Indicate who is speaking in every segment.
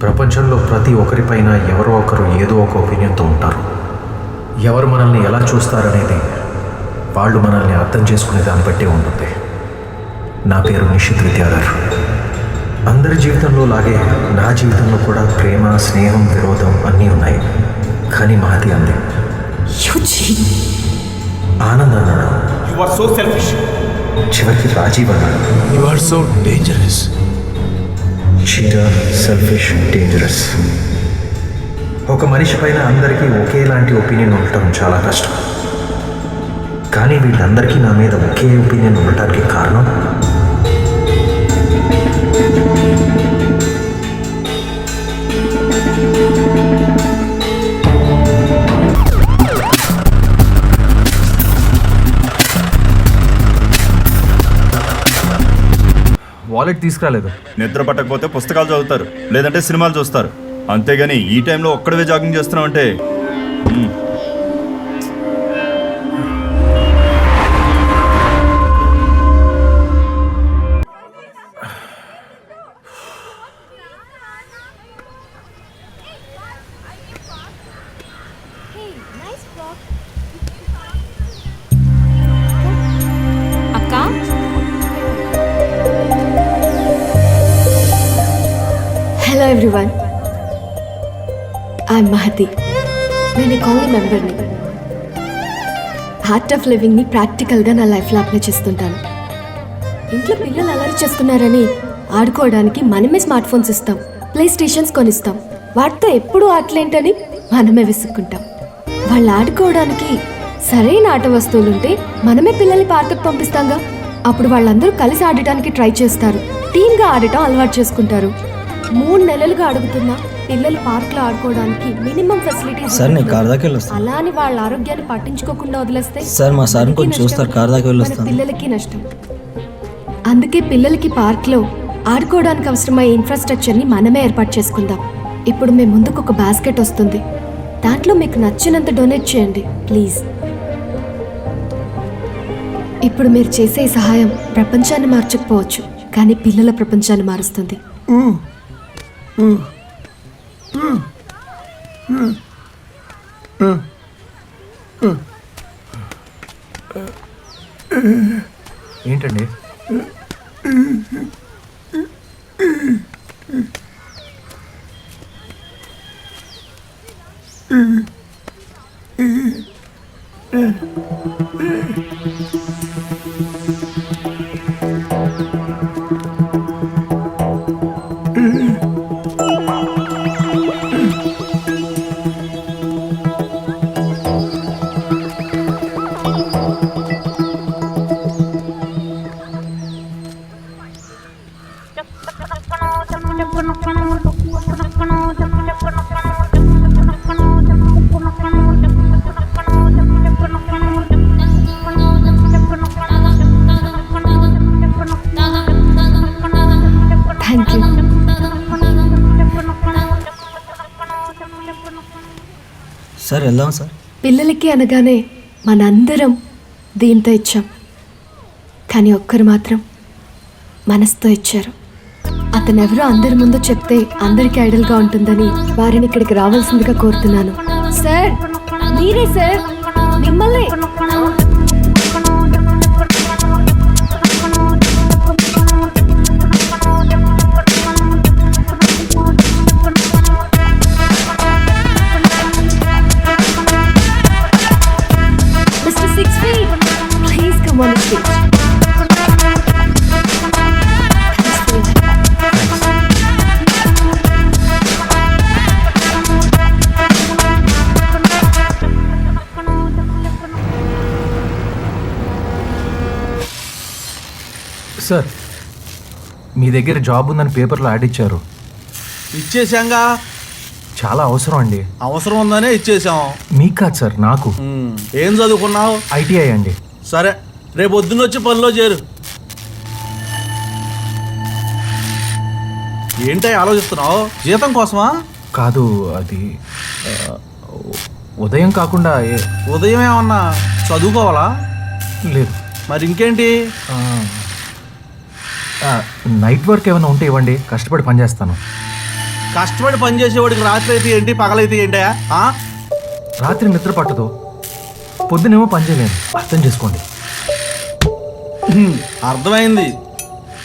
Speaker 1: ప్రపంచంలో ప్రతి ఒక్కరిపైన ఎవరో ఒకరు ఏదో ఒక ఒపీనియన్తో ఉంటారు. ఎవరు మనల్ని ఎలా చూస్తారనేది వాళ్ళు మనల్ని అర్థం చేసుకునే దాన్ని బట్టి ఉంటుంది. నా పేరు నిషిత్ విద్యాధర్. అందరి జీవితంలో లాగే నా జీవితంలో కూడా ప్రేమ, స్నేహం, విరోధం అన్నీ ఉన్నాయి. కానీ మహతి అంది. ఆనంద్ అన్నాడు. చివరికి రాజీవ్ అన్నాడు.
Speaker 2: You are so dangerous.
Speaker 1: Cheater, selfish, dangerous. ఒక మనిషి పైన అందరికీ ఒకేలాంటి ఒపీనియన్ ఉండటం చాలా కష్టం. కానీ వీళ్ళందరికీ నా మీద ఒకే ఒపీనియన్ ఉండటానికి కారణం
Speaker 2: వాలెట్ తీసుకురాలేదు.
Speaker 3: నిద్ర పట్టకపోతే పుస్తకాలు చదువుతారు, లేదంటే సినిమాలు చూస్తారు. అంతేగాని ఈ టైంలో ఒక్కడవే జాగింగ్ చేస్తున్నావు అంటే
Speaker 4: హలో ఎవ్రీవన్, ఐఎమ్ మహతి. నేను ఈ కాలనీ మెంబర్ని. హార్ట్ ఆఫ్ లివింగ్ని ప్రాక్టికల్గా నా లైఫ్లో అప్లై చేస్తుంటాను. ఇంట్లో పిల్లలు అలరి చేస్తున్నారని ఆడుకోవడానికి మనమే స్మార్ట్ ఫోన్స్ ఇస్తాం, ప్లే స్టేషన్స్ కొనిస్తాం. వాటితో ఎప్పుడు ఆటలేంటని మనమే విసుక్కుంటాం. వాళ్ళు ఆడుకోవడానికి సరైన ఆట వస్తువులుంటే మనమే పిల్లల్ని పార్కుకు పంపిస్తాంగా. అప్పుడు వాళ్ళందరూ కలిసి ఆడటానికి ట్రై చేస్తారు, టీమ్గా ఆడటం అలవాటు చేసుకుంటారు. 3 నెలలుగా అడుగుతున్నా పిల్లలు పార్క్లో ఆడుకోవడానికి మినిమం ఫెసిలిటీస్.
Speaker 5: సార్ నేను కార్ దాకా వెళ్ళొస్తాను.
Speaker 4: అలా అని వాళ్ళ ఆరోగ్యాన్ని పట్టించుకోకుండా వదిలేస్తే
Speaker 5: సార్ మా సార్ కొంచెం చూస్తారు, కార్ దాకా వెళ్ళొస్తాను.
Speaker 4: పిల్లలకి నష్టం. అందుకే పిల్లలకి పార్క్లో ఆడుకోవడానికి అవసరమయ్యే ఇన్ఫ్రాస్ట్రక్చర్ని మనమే ఏర్పాటు చేసుకుందాం. ఇప్పుడు మీ ముందుకు ఒక బాస్కెట్ వస్తుంది, దాంట్లో మీకు నచ్చినంత డొనేట్ చేయండి ప్లీజ్. ఇప్పుడు మీరు చేసే ఈ సహాయం ప్రపంచాన్ని మార్చకపోవచ్చు, కానీ పిల్లల ప్రపంచాన్ని మారుస్తుంది.
Speaker 1: ఏంటండి?
Speaker 4: Thank you.
Speaker 5: సార్ వెళ్దాం సార్.
Speaker 4: పిల్లలకి అనగానే మనందరం దీంతో ఇచ్చాం, కానీ ఒక్కరు మాత్రం మనసుతో ఇచ్చారు. అతనెవరో అందరి ముందు చెప్తే అందరికీ ఐడల్గా ఉంటుందని వారిని ఇక్కడికి రావాల్సిందిగా కోరుతున్నాను. సార్ మీరే సార్, మిమ్మల్ని. Mr. 6 feet, please come on the stage.
Speaker 1: Sir, మీ దగ్గర జాబ్ ఉందని పేపర్లో యాడ్ ఇచ్చారు.
Speaker 2: ఇచ్చేసాంగా.
Speaker 1: చాలా అవసరం అండి.
Speaker 2: అవసరం ఉందనే ఇచ్చేసాం.
Speaker 1: మీకు కాదు సార్, నాకు.
Speaker 2: ఏం చదువుకున్నావు?
Speaker 1: ITI అండి.
Speaker 2: సరే, రేపు పొద్దున్న వచ్చి పనిలో చేరు. ఏంటై ఆలోచిస్తున్నావు? జీతం కోసమా?
Speaker 1: కాదు, అది ఉదయం కాకుండా
Speaker 2: ఉదయం ఏమన్నా చదువుకోవాలా?
Speaker 1: లేదు.
Speaker 2: మరి ఇంకేంటి?
Speaker 1: నైట్ వర్క్ ఏమైనా ఉంటే ఇవ్వండి, కష్టపడి పనిచేస్తాను.
Speaker 2: కష్టపడి పని చేసేవాడికి రాత్రి అయితే ఏంటి పగలైతే ఏంటయా
Speaker 1: రాత్రి నిద్ర పట్టదు, పొద్దునేమో పని చేయలేను. అర్థం చేసుకోండి.
Speaker 2: అర్థమైంది.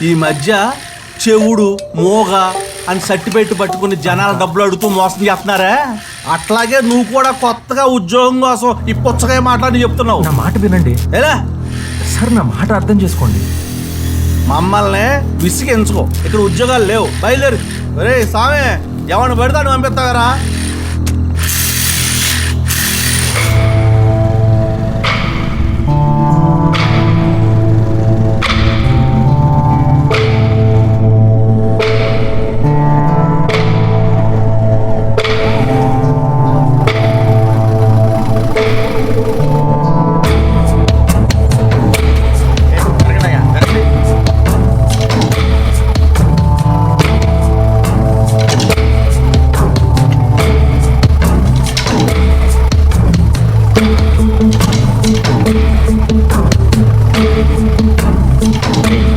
Speaker 2: ఈ మధ్య చెవుడు మోగ అని సర్టిఫికెట్ పట్టుకుని జనాల డబ్బులు అడుగుతూ మోసం చేస్తున్నారే, అట్లాగే నువ్వు కూడా కొత్తగా ఉద్యోగం కోసం ఈ పుచ్చకాయ మాట్లాడి చెప్తున్నావు.
Speaker 1: నా మాట వినండి
Speaker 2: ఎలా
Speaker 1: సార్, నా మాట అర్థం చేసుకోండి.
Speaker 2: మమ్మల్ని విసిగించుకో, ఇక్కడ ఉద్యోగాలు లేవు, బయలుదేరు. రే సామే, ఎవరిని పడతాను పంపిస్తావరా?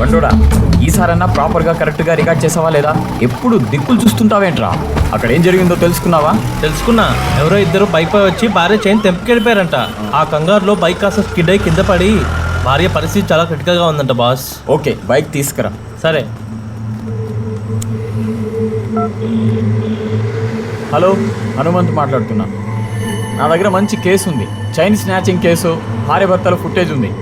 Speaker 6: బండోడా, ఈసారన్నా ప్రాపర్గా కరెక్ట్గా రికార్డ్ చేసావా లేదా? ఎప్పుడు దిక్కులు చూస్తుంటావేంట్రా? అక్కడ ఏం జరిగిందో తెలుసుకున్నావా?
Speaker 7: తెలుసుకున్నా. ఎవరో ఇద్దరు బైక్ పై వచ్చి భార్య చైన్ తెంపుకెళ్ళిపోయారంట. ఆ కంగారులో బైక్ కాస్త స్కిడ్ అయి కింద పడి భార్య పరిస్థితి చాలా క్రిటికల్గా ఉందంట బాస్.
Speaker 6: ఓకే, బైక్ తీసుకురా.
Speaker 7: సరే.
Speaker 6: హలో, హనుమంత్ మాట్లాడుతున్నా. నా దగ్గర మంచి కేసు ఉంది, చైన్ స్నాచింగ్ కేసు, భార్య భర్తల ఫుటేజ్ ఉంది.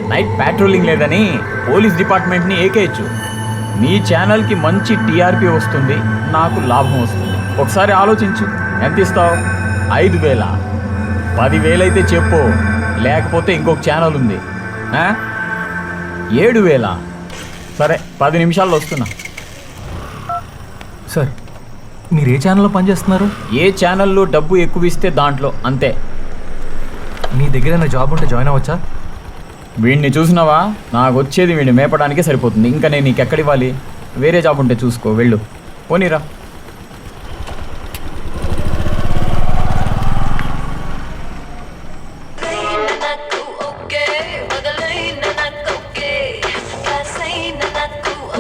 Speaker 6: నైట్ ప్యాట్రోలింగ్ లేదని పోలీస్ డిపార్ట్మెంట్ని ఏకేయచ్చు. మీ ఛానల్కి మంచి టీఆర్పీ వస్తుంది, నాకు లాభం వస్తుంది. ఒకసారి ఆలోచించు, ఎంత ఇస్తావు? 5,000? 10,000 అయితే చెప్పు, లేకపోతే ఇంకొక ఛానల్ ఉంది. 7,000? సరే, 10 నిమిషాల్లో వస్తున్నా.
Speaker 1: సార్, మీరు ఏ ఛానల్లో పనిచేస్తున్నారు?
Speaker 6: ఏ ఛానల్లో డబ్బు ఎక్కువ ఇస్తే దాంట్లో, అంతే.
Speaker 1: మీ దగ్గర ఏమైనా జాబ్ ఉంటే జాయిన్ అవ్వచ్చా?
Speaker 6: వీడిని చూసినావా? నాకు వచ్చేది వీడిని మేపడానికే సరిపోతుంది. ఇంకా నేను నీకు ఎక్కడివ్వాలి? వేరే జాబ్ ఉంటే చూసుకో, వెళ్ళు. పోనీరా.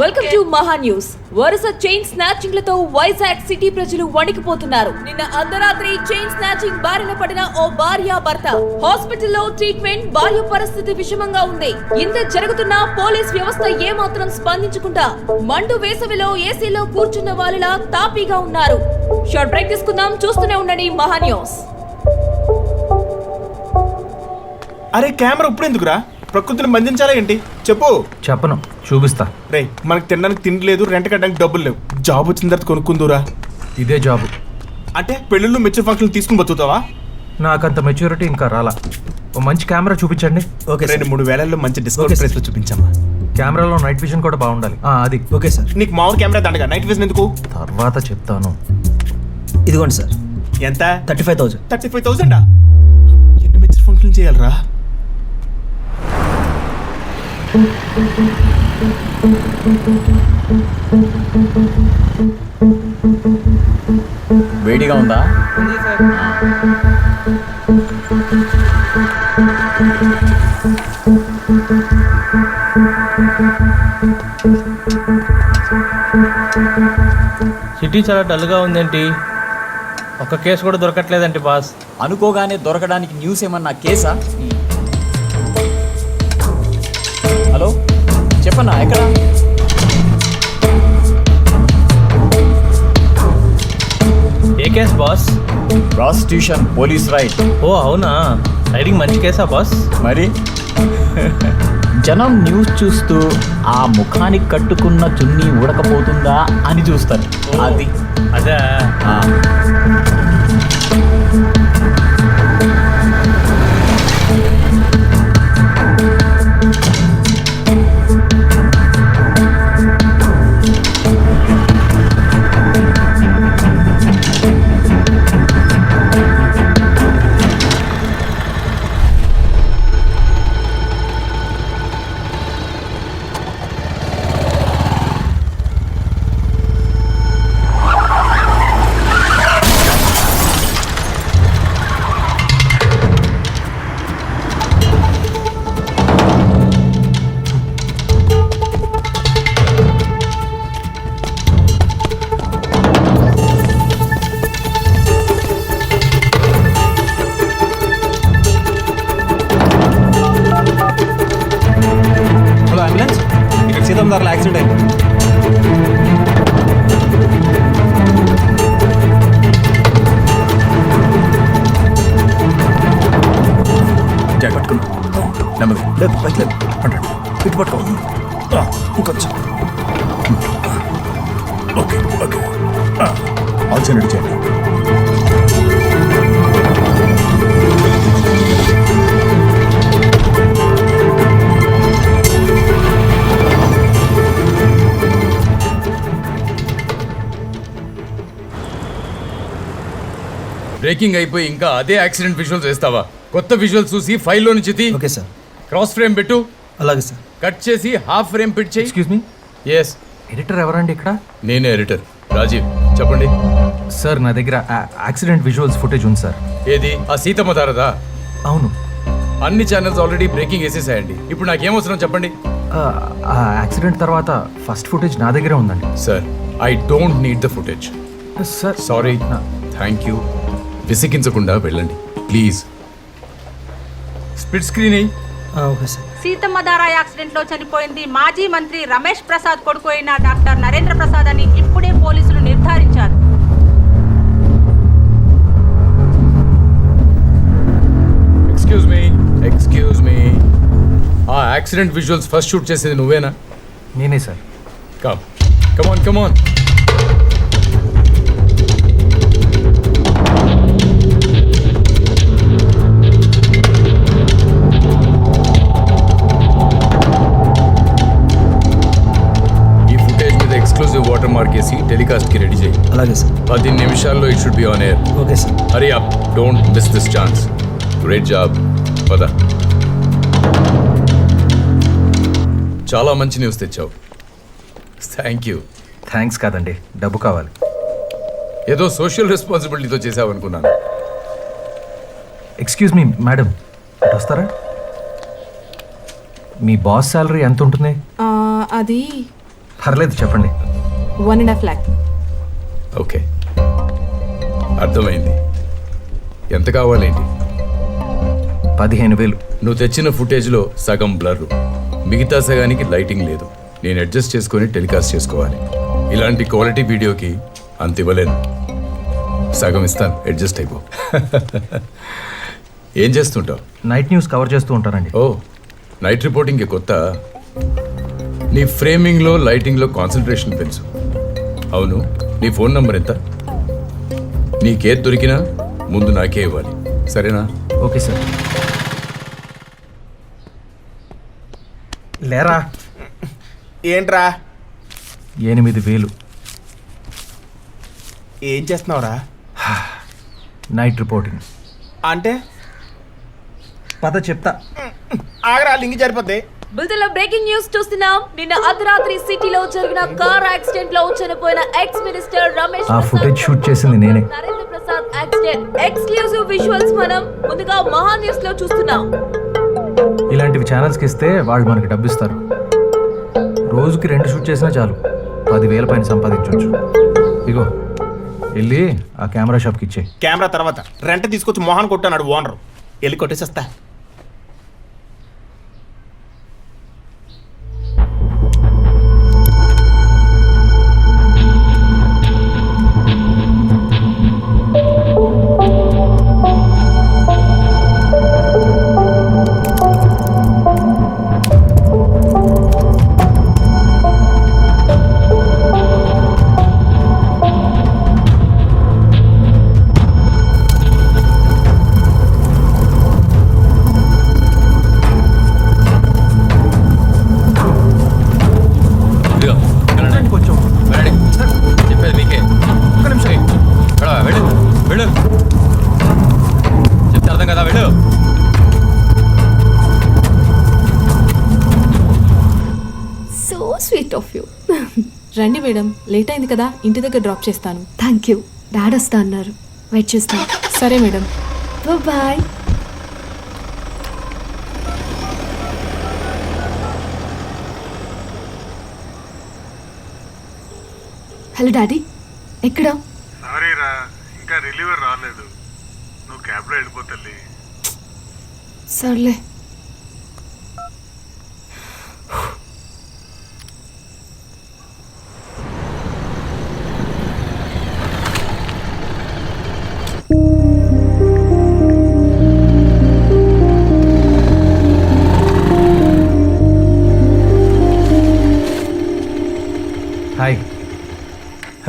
Speaker 8: వెల్కమ్ టు మహా న్యూస్. వరుస చైన్ స్నాచింగ్లతో వైజాగ్ సిటీ ప్రజలు వణికిపోతున్నారు. నిన్న అర్ధరాత్రి చైన్ స్నాచింగ్ బారిన పడిన ఓ భార్య భర్త హాస్పిటల్లో ట్రీట్మెంట్. భార్య పరిస్థితి విషమంగా ఉంది. ఇంత జరుగుతున్నా పోలీస్ వ్యవస్థ ఏమాత్రం స్పందించకుండా మండు వేసవిలో ఏసీలో కూర్చున్న వాళ్ళలా తాపీగా ఉన్నారు. షార్ట్ బ్రేక్ తీసుకుందాం, చూస్తూనే ఉండండి మహా న్యూస్.
Speaker 9: అరే కెమెరా ఇప్పుడు ఎందుకురా? ప్రకృతిని బంధించాలా ఏంటి? చెప్పు.
Speaker 1: చెప్పను, చూపిస్తా.
Speaker 9: రే, మనకు తినడానికి తిండి లేదు, రెంట్ కట్టడానికి డబ్బులు లేవు. జాబ్ వచ్చిన తర్వాత కొనుక్కుందురా.
Speaker 1: ఇదే జాబు
Speaker 9: అంటే పెళ్ళిళ్ళు మెచ్యూర్ ఫంక్షన్లు తీసుకుని బతుకుతావా?
Speaker 1: నాకంత మెచ్యూరిటీ ఇంకా రాలా. ఓ మంచి కెమెరా చూపించండి.
Speaker 9: ఓకే, 2-3 వేలల్లో మంచి డిస్కౌంట్ ప్రైస్ లో చూపించమ్మా.
Speaker 1: కెమెరాలో నైట్ విజన్ కూడా బాగుండాలి. అది
Speaker 5: ఓకే సార్.
Speaker 9: నీకు మామూలు కెమెరా దండగా, నైట్ విజన్ ఎందుకు?
Speaker 1: తర్వాత చెప్తాను.
Speaker 5: ఇదిగోండి సార్.
Speaker 9: ఎంత?
Speaker 5: 35,000.
Speaker 9: 35,000? ఎన్ని మెచ్యూర్ ఫంక్షన్లు చేయాలరా?
Speaker 6: వేడిగా ఉందా?
Speaker 7: సిటీ చాలా డల్గా ఉందేంటి? ఒక్క కేసు కూడా దొరకట్లేదంటే బాస్.
Speaker 6: అనుకోగానే దొరకడానికి న్యూస్ ఏమన్నా కేసా? హలో, చెప్పన్నా, ఎక్కడ?
Speaker 7: ఏ case boss?
Speaker 6: Prostitution police raid.
Speaker 7: ఓ అవునా, రైడింగ్ మంచి కేసా బాస్?
Speaker 6: మరి జనం న్యూస్ చూస్తూ ఆ ముఖానికి కట్టుకున్న చున్నీ ఉడకపోతుందా అని చూస్తారు. అది
Speaker 7: అదే.
Speaker 6: ఆ.
Speaker 1: బైక్ లేదు అంటే ఇటు పట్టుకో ఇంకొంచెం ఓకే ఓకే ఆల్సైడ్ చేయండి.
Speaker 10: బ్రేకింగ్ అయిపోయి ఇంకా అదే యాక్సిడెంట్ విజువల్స్ వేస్తావా? కొత్త విజువల్స్ చూసి ఫైల్లో నుంచి తీ.
Speaker 5: Okay sir.
Speaker 10: క్రాస్ ఫ్రేమ్ పెట్టు,
Speaker 5: అలాగే సార్.
Speaker 10: కట్ చేసి హాఫ్ ఫ్రేమ్ పిట్ చేయి.
Speaker 1: ఎక్స్క్యూజ్ మీ,
Speaker 10: ఎస్,
Speaker 1: ఎడిటర్ ఎవరండి ఇక్కడ?
Speaker 10: నేనే ఎడిటర్ రాజీవ్. చెప్పండి.
Speaker 1: సార్ నా దగ్గర యాక్సిడెంట్ విజువల్స్ ఫుటేజ్ ఉంది సార్.
Speaker 10: ఏది ఆ సీతమ్మ తారదా?
Speaker 1: అవును.
Speaker 10: అన్ని ఛానల్స్ ఆల్రెడీ బ్రేకింగ్ వేసేసాయండి. ఇప్పుడు నాకేమవసరం చెప్పండి.
Speaker 1: ఆ యాక్సిడెంట్ తర్వాత ఫస్ట్ ఫుటేజ్ నా దగ్గరే ఉందండి.
Speaker 10: Sir, I don't need the footage.
Speaker 1: Sir
Speaker 10: sorry, thank you. విసిగించకుండా వెళ్ళండి ప్లీజ్. స్ప్లిట్ స్క్రీన్ అయ్యి.
Speaker 5: Okay sir.
Speaker 11: సీతమ్మధార యాక్సిడెంట్ లో చనిపోయింది మాజీ మంత్రి రమేష్ ప్రసాద్ కొడుకు అయిన డాక్టర్ నరేంద్ర ప్రసాద్ అని ఇప్పుడే పోలీసులు నిర్ధారించారు.
Speaker 10: ఎక్స్క్యూజ్ మీ, ఆ యాక్సిడెంట్ విజువల్స్ ఫస్ట్ షూట్ చేసేది నువ్వేనా?
Speaker 1: నేనే sir.
Speaker 10: Come on. Exclusive water mark వేసి టెలికాస్ట్ కి రెడీ చేయి.
Speaker 5: అలాగే సార్.
Speaker 10: 10 నిమిషాల్లో it should be on air.
Speaker 5: Okay sir.
Speaker 10: Hurry up, don't miss this chance. Great job. పద. చాలా మంచి న్యూస్ తెచ్చావు. Thank you.
Speaker 1: థ్యాంక్స్ కాదండి, డబ్బు కావాలి.
Speaker 10: ఏదో సోషల్ రెస్పాన్సిబిలిటీతో చేసావు అనుకున్నాను.
Speaker 1: ఎక్స్క్యూజ్ మీ మేడం, ఇటు వస్తారా? మీ బాస్ శాలరీ ఎంత ఉంటుంది?
Speaker 11: అది
Speaker 1: పర్లేదు చెప్పండి.
Speaker 11: 1.5 lakh.
Speaker 10: ఓకే, అర్థమైంది. ఎంత కావాలేంటి?
Speaker 1: 15,000.
Speaker 10: నువ్వు తెచ్చిన ఫుటేజ్లో సగం బ్లర్, మిగతా సగానికి లైటింగ్ లేదు. నేను అడ్జస్ట్ చేసుకొని టెలికాస్ట్ చేసుకోవాలి. ఇలాంటి క్వాలిటీ వీడియోకి అంత ఇవ్వలేను. సగం ఇస్తాను, అడ్జస్ట్ అయిపో. ఏం చేస్తుంటావు?
Speaker 1: నైట్ న్యూస్ కవర్ చేస్తూ ఉంటానండి.
Speaker 10: ఓ, నైట్ రిపోర్టింగ్కి కొత్త. నీ ఫ్రేమింగ్లో లైటింగ్లో కాన్సన్ట్రేషన్ పెంచు. అవును, నీ ఫోన్ నంబర్ ఎంత? నీకేది దొరికినా ముందు నాకే ఇవ్వాలి, సరేనా?
Speaker 1: Okay sir. లేరా.
Speaker 9: ఏంట్రా?
Speaker 1: 8,000.
Speaker 9: ఏం చేస్తున్నావురా?
Speaker 1: Night reporting.
Speaker 9: అంటే
Speaker 1: పద చెప్తా.
Speaker 9: ఆగరా, లింగి జరిపోద్ది.
Speaker 8: బుల్తెలో బ్రేకింగ్ న్యూస్ చూస్తున్నాం. నిన్న అర్ధరాత్రి సిటీలో జరిగిన కార్ యాక్సిడెంట్ లో చనిపోయిన ఎక్స్ మినిస్టర్ రమేష్
Speaker 1: ఆ ఫుటేజ్ షూట్ చేసింది నేనే.
Speaker 8: Narendra Prasad accident exclusive visuals మనం ముందుగా మహా న్యూస్ లో చూస్తున్నాం.
Speaker 1: ఇలాంటివి ఛానల్స్కి ఇస్తే వాళ్ళు మనకి డబ్బు ఇస్తారు. రోజుకి 2 షూట్ చేసినా చాలు, 10,000 పైన సంపాదించవచ్చు. ఇగో వెళ్ళి ఆ కెమెరా షాప్కి ఇచ్చే.
Speaker 9: కెమెరా తర్వాత రెంట్ తీసుకొచ్చి మోహన్ కొట్టాడు ఓనర్. వెళ్ళి కొట్టేసేస్తా.
Speaker 10: చెప్పేది మీకే. ఒక్క నిమిషం వెళ్ళు, వెళ్ళు. చెప్తే అర్థం కదా, వెళ్ళు.
Speaker 4: So sweet of you.
Speaker 11: రండి మేడం, లేట్ అయింది కదా, ఇంటి దగ్గర డ్రాప్ చేస్తాను.
Speaker 4: Thank you. డాడ్ వస్తా అన్నారు, వెయిట్ చేస్తాను.
Speaker 11: సరే మేడం.
Speaker 4: బాయ్. హలో డాడీ, ఎక్కడ?
Speaker 12: సారీరా, ఇంకా రిలీవర్ రాలేదు. నువ్వు క్యాబ్లో వెళ్ళిపోతల్లి.
Speaker 4: సర్లే.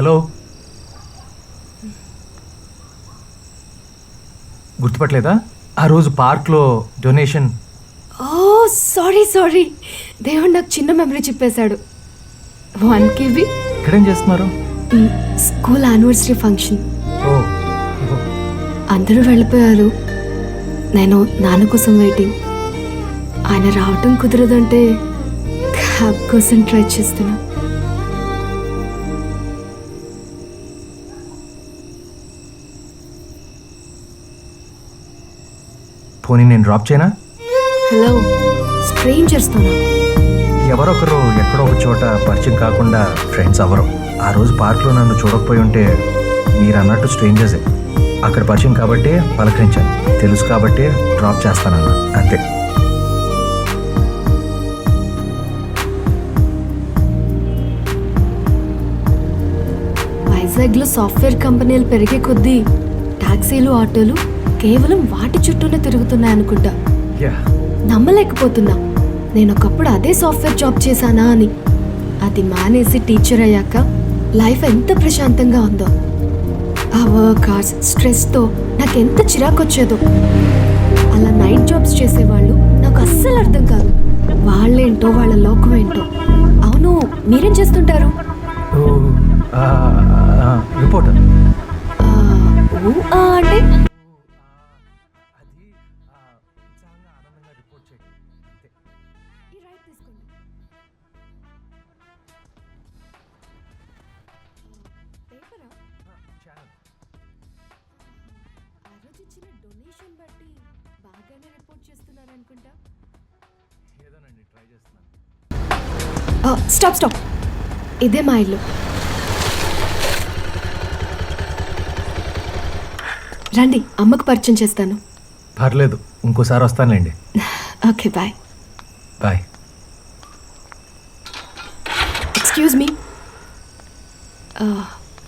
Speaker 1: హలో, గుర్తుపట్టలేదా? ఆ రోజు పార్క్లో డొనేషన్.
Speaker 4: ఓ సారీ, దేవుడు నాకు చిన్న మెమరీ చెప్పేశాడు. 1 KB.
Speaker 1: ఇక్కడేం చేస్తున్నారు?
Speaker 4: School anniversary function.
Speaker 1: ఓ,
Speaker 4: అందరూ వెళ్ళిపోయారు. నేను నాన్న కోసం వెయిటింగ్. ఆయన రావటం కుదరదంటే క్యాబ్ కోసం ట్రై చేస్తున్నా.
Speaker 1: పోనీ నేను డ్రాప్ చేయనా?
Speaker 4: హలో, స్ట్రేంజర్స్తోనా?
Speaker 1: ఎవరొకరు ఎక్కడో ఒక చోట పరిచయం కాకుండా ఫ్రెండ్స్ అవ్వరు. ఆ రోజు పార్క్లో నన్ను చూడకపోయి ఉంటే మీరు అన్నట్టు స్ట్రేంజర్సే. అక్కడ పరిచయం కాబట్టి పలకరించాను, తెలుసు కాబట్టి డ్రాప్ చేస్తానన్నా, అంతే.
Speaker 4: వైజాగ్లో సాఫ్ట్వేర్ కంపెనీలు పెరిగే కొద్దీ టాక్సీలు, ఆటోలు కేవలం వాటి చుట్టూనే తిరుగుతున్నాయనుకుంటా. నమ్మలేకపోతున్నా, నేను ఒకప్పుడు అదే సాఫ్ట్వేర్ జాబ్ చేశానా అని. అది మానేసి టీచర్ అయ్యాక లైఫ్ ఎంత ప్రశాంతంగా ఉందో. ఆ వర్క్ అవర్స్, స్ట్రెస్తో నాకెంత చిరాకు వచ్చేదో. అలా నైట్ జాబ్స్ చేసేవాళ్ళు నాకు అస్సలు అర్థం కాదు. వాళ్ళేంటో, వాళ్ళ లోకం ఏంటో. అవును, మీరేం చేస్తుంటారు?
Speaker 1: రిపోర్టర్.
Speaker 4: అంటే డొనేషన్ బట్టి బాగానే రిపోర్ట్ చేస్తున్నారు అనుకుంటా. స్టాప్, ఇదే మా ఇల్లు. రండి, అమ్మకు పరిచయం చేస్తాను.
Speaker 1: పర్లేదు, ఇంకోసారి వస్తానులేండి.
Speaker 4: Okay, bye.
Speaker 1: Bye.
Speaker 4: Excuse me,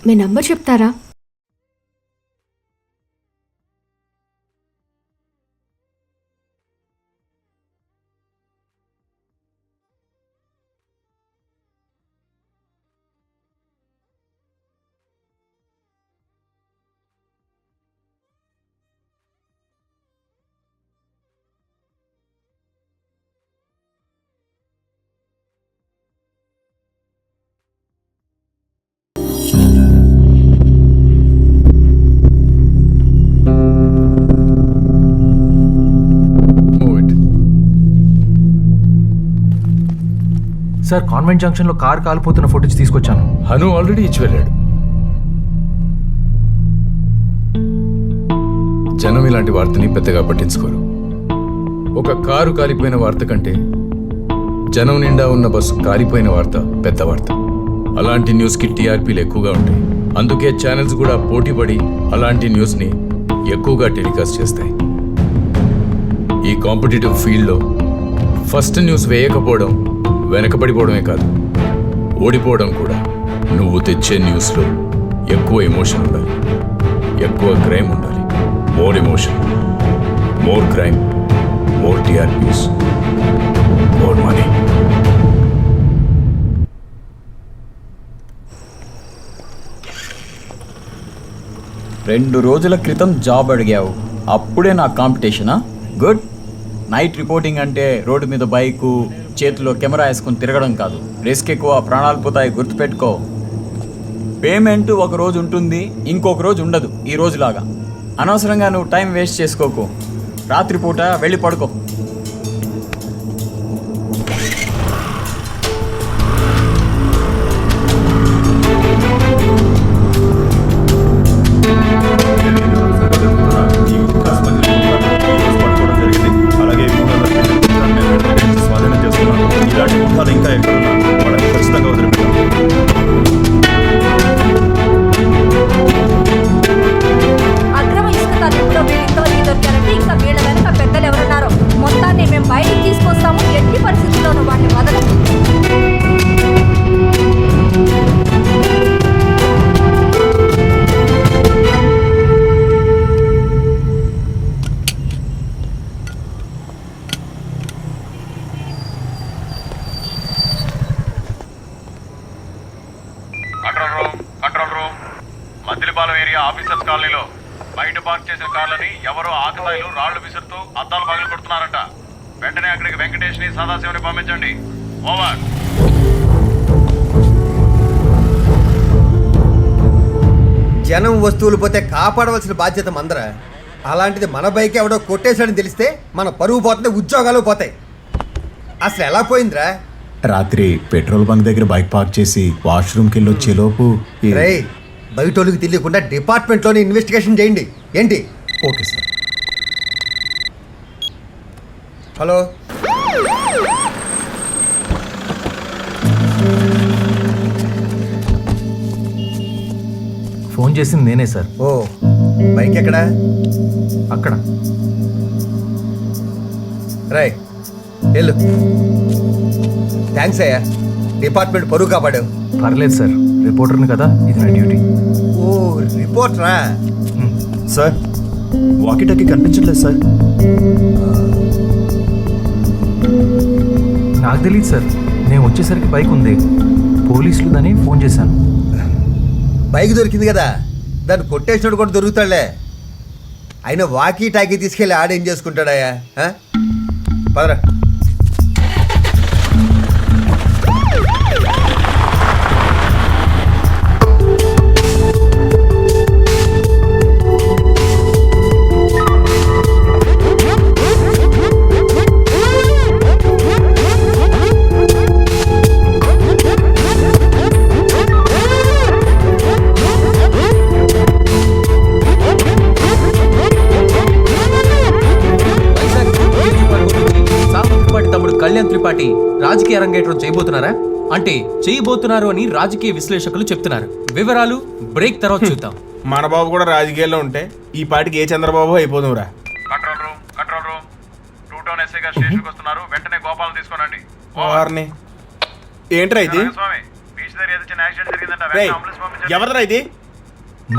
Speaker 4: మీ నంబర్ చెప్తారా?
Speaker 1: సార్, కాన్వెంట్ జంక్షన్లో కార్ కాలిపోతున్న ఫుటేజ్ తీసుకొచ్చాను.
Speaker 10: హను ఆల్రెడీ ఇచ్చి వెళ్ళాడు. జనం ఇలాంటి వార్తని పెద్దగా పట్టించుకోరు. ఒక కారు కాలిపోయిన వార్త కంటే జనం నిండా ఉన్న బస్సు కాలిపోయిన వార్త పెద్ద వార్త. అలాంటి న్యూస్కి టీఆర్పీలు ఎక్కువగా ఉంటాయి. అందుకే ఛానల్స్ కూడా పోటీపడి అలాంటి న్యూస్ని ఎక్కువగా టెలికాస్ట్ చేస్తాయి. ఈ కాంపిటేటివ్ ఫీల్డ్లో ఫస్ట్ న్యూస్ వేయకపోవడం వెనకబడిపోవడమే కాదు, ఓడిపోవడం కూడా. నువ్వు తెచ్చే న్యూస్లో ఎక్కువ ఎమోషన్ ఉండాలి, ఎక్కువ క్రైమ్ ఉండాలి. More emotion, more crime, more TRPs, more money.
Speaker 6: రెండు రోజుల క్రితం జాబ్ అడిగావు, అప్పుడే నాకు కాంపిటీషనా? గుడ్. నైట్ రిపోర్టింగ్ అంటే రోడ్డు మీద బైకు, చేతిలో కెమెరా వేసుకుని తిరగడం కాదు. రిస్క్ ఎక్కువ, ప్రాణాలు పోతాయి, గుర్తుపెట్టుకో. పేమెంట్ ఒక రోజు ఉంటుంది, ఇంకొక రోజు ఉండదు. ఈ రోజులాగా అనవసరంగా నువ్వు టైం వేస్ట్ చేసుకోకు. రాత్రిపూట వెళ్ళి పడుకో.
Speaker 3: అలాగే స్వాధీనం చేసుకున్నాను. ఇలాంటి ముఠాలు ఇంకా ఎక్కడున్నా వాళ్ళని ఖచ్చితంగా వదిలిపెట్టాను.
Speaker 11: అక్రమ ఇసుక తరలింపులో వీళ్ళు ఇంతవరకు దొరికారంటే ఇంకా వీళ్ళ వెనక పెద్దలు ఎవరున్నారో
Speaker 3: మద్దిలిపాలెం ఏరియా ఆఫీసర్స్ కాలనీలో బయట పార్క్ చేసిన కార్లని ఎవరో ఆకతాయిలు రాళ్లు విసురుతూ అద్దాలు పగలు కొడుతున్నారంట. వెంటనే అక్కడికి వెంకటేష్ని సదాశివని పంపించండి. ఓవర్.
Speaker 13: జనం వస్తువులు పోతే కాపాడవలసిన బాధ్యత మందరా. అలాంటిది మన బైక్ ఎవడో కొట్టేశాడని తెలిస్తే మన పరువు పోతుంది, ఉద్యోగాలు పోతాయి. అసలు ఎలా పోయిందిరా?
Speaker 1: రాత్రి పెట్రోల్ బంక్ దగ్గర బైక్ పార్క్ చేసి వాష్రూమ్కి వెళ్ళి వచ్చేలోపు
Speaker 13: రేయ్, బయటోళ్ళకి తెలియకుండా డిపార్ట్మెంట్లోనే ఇన్వెస్టిగేషన్ చేయండి. ఏంటి?
Speaker 1: Okay sir.
Speaker 13: హలో,
Speaker 1: ఫోన్ చేసింది నేనే సార్.
Speaker 13: ఓ బైక్ ఎక్కడా?
Speaker 1: అక్కడ.
Speaker 13: రై వెళ్ళు. థ్యాంక్స్ అయ్యా, డిపార్ట్మెంట్ పరువు కాపాడావు.
Speaker 1: పర్లేదు సార్, రిపోర్టర్ని కదా, ఇది నా డ్యూటీ.
Speaker 13: ఓ రిపోర్టరా?
Speaker 3: సార్ వాకిటాకి కనిపించట్లేదు సార్.
Speaker 1: నాకు తెలియదు సార్, నేను వచ్చేసరికి బైక్ ఉంది, పోలీసులు దాన్ని ఫోన్ చేశాను.
Speaker 13: బైక్ దొరికింది కదా, దాన్ని కొట్టేసినోడు కూడా దొరుకుతాడులే. అయినా వాకీ టాకీ తీసుకెళ్ళి ఆడేం చేసుకుంటాడయ్యా? పదరా.
Speaker 7: కళ్యాణ్ త్రిపాఠి రాజకీయ అరంగేట్రం చేయబోతున్నారా అంటే చేయబోతున్నారు అని రాజకీయ విశ్లేషకులు చెప్తున్నారు. వివరాలు బ్రేక్ తర్వాత చూద్దాం.
Speaker 9: మన బాబు కూడా రాజకీయాల్లో ఉంటే ఈ పాటికి ఏ చంద్రబాబు అయిపోదురా.
Speaker 3: Control room, control room. 2 town SI గారు స్టేషన్కి వస్తున్నారు. వెంటనే గోపాలను తీసుకోనండి.
Speaker 9: వారిని ఏంట్రా ఇది?
Speaker 3: స్వామి, బీచ్ దగ్గర ఏదో చిన్న యాక్సిడెంట్ జరిగిందంట.
Speaker 9: రేయ్,
Speaker 3: వెంటనే అంబులెన్స్ పంపించండి.
Speaker 9: ఎవరిరా ఇది?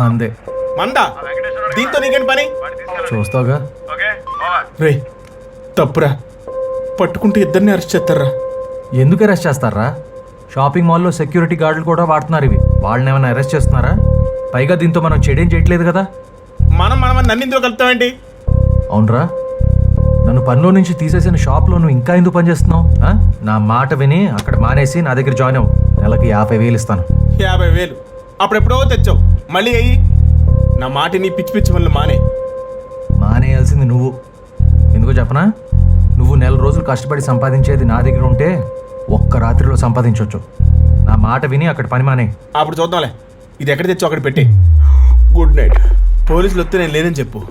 Speaker 1: మందే.
Speaker 9: మందా? దీంతో నీకేంటి పని?
Speaker 1: చూస్తావుగా.
Speaker 3: Okay, over.
Speaker 9: రేయ్, తప్పురా. పట్టుకుంటే ఇద్దరిని అరెస్ట్ చేస్తారా?
Speaker 1: ఎందుకు అరెస్ట్ చేస్తారా? షాపింగ్ మాల్లో సెక్యూరిటీ గార్డులు కూడా వాడుతున్నారు ఇవి. వాళ్ళని ఏమైనా అరెస్ట్ చేస్తున్నారా? పైగా దీంతో మనం చెడేం చేయట్లేదు కదా.
Speaker 9: మనం నన్ను ఇందులో కలుపుతామేంటి?
Speaker 1: అవునరా, నన్ను పనిలో నుంచి తీసేసిన షాప్లో నువ్వు ఇంకా ఎందుకు పనిచేస్తున్నావు? నా మాట విని అక్కడ మానేసి నా దగ్గర జాయిన్ అవ్వు. నెలకి 50,000 ఇస్తాను.
Speaker 9: 50,000 అప్పుడెప్పుడో తెచ్చావు, మళ్ళీ అయ్యి నా మాటిని పిచ్చి పిచ్చి వల్ల
Speaker 1: మానేయాల్సింది నువ్వు. ఎందుకో చెప్పనా? నువ్వు నెల రోజులు కష్టపడి సంపాదించేది నా దగ్గర ఉంటే ఒక్క రాత్రిలో సంపాదించవచ్చు. నా మాట విని అక్కడ పని మానే.
Speaker 9: అప్పుడు చూద్దాంలే. ఇది ఎక్కడ తెచ్చావు అక్కడ పెట్టి. Good night. పోలీసులు వస్తే నేను లేనని చెప్పు.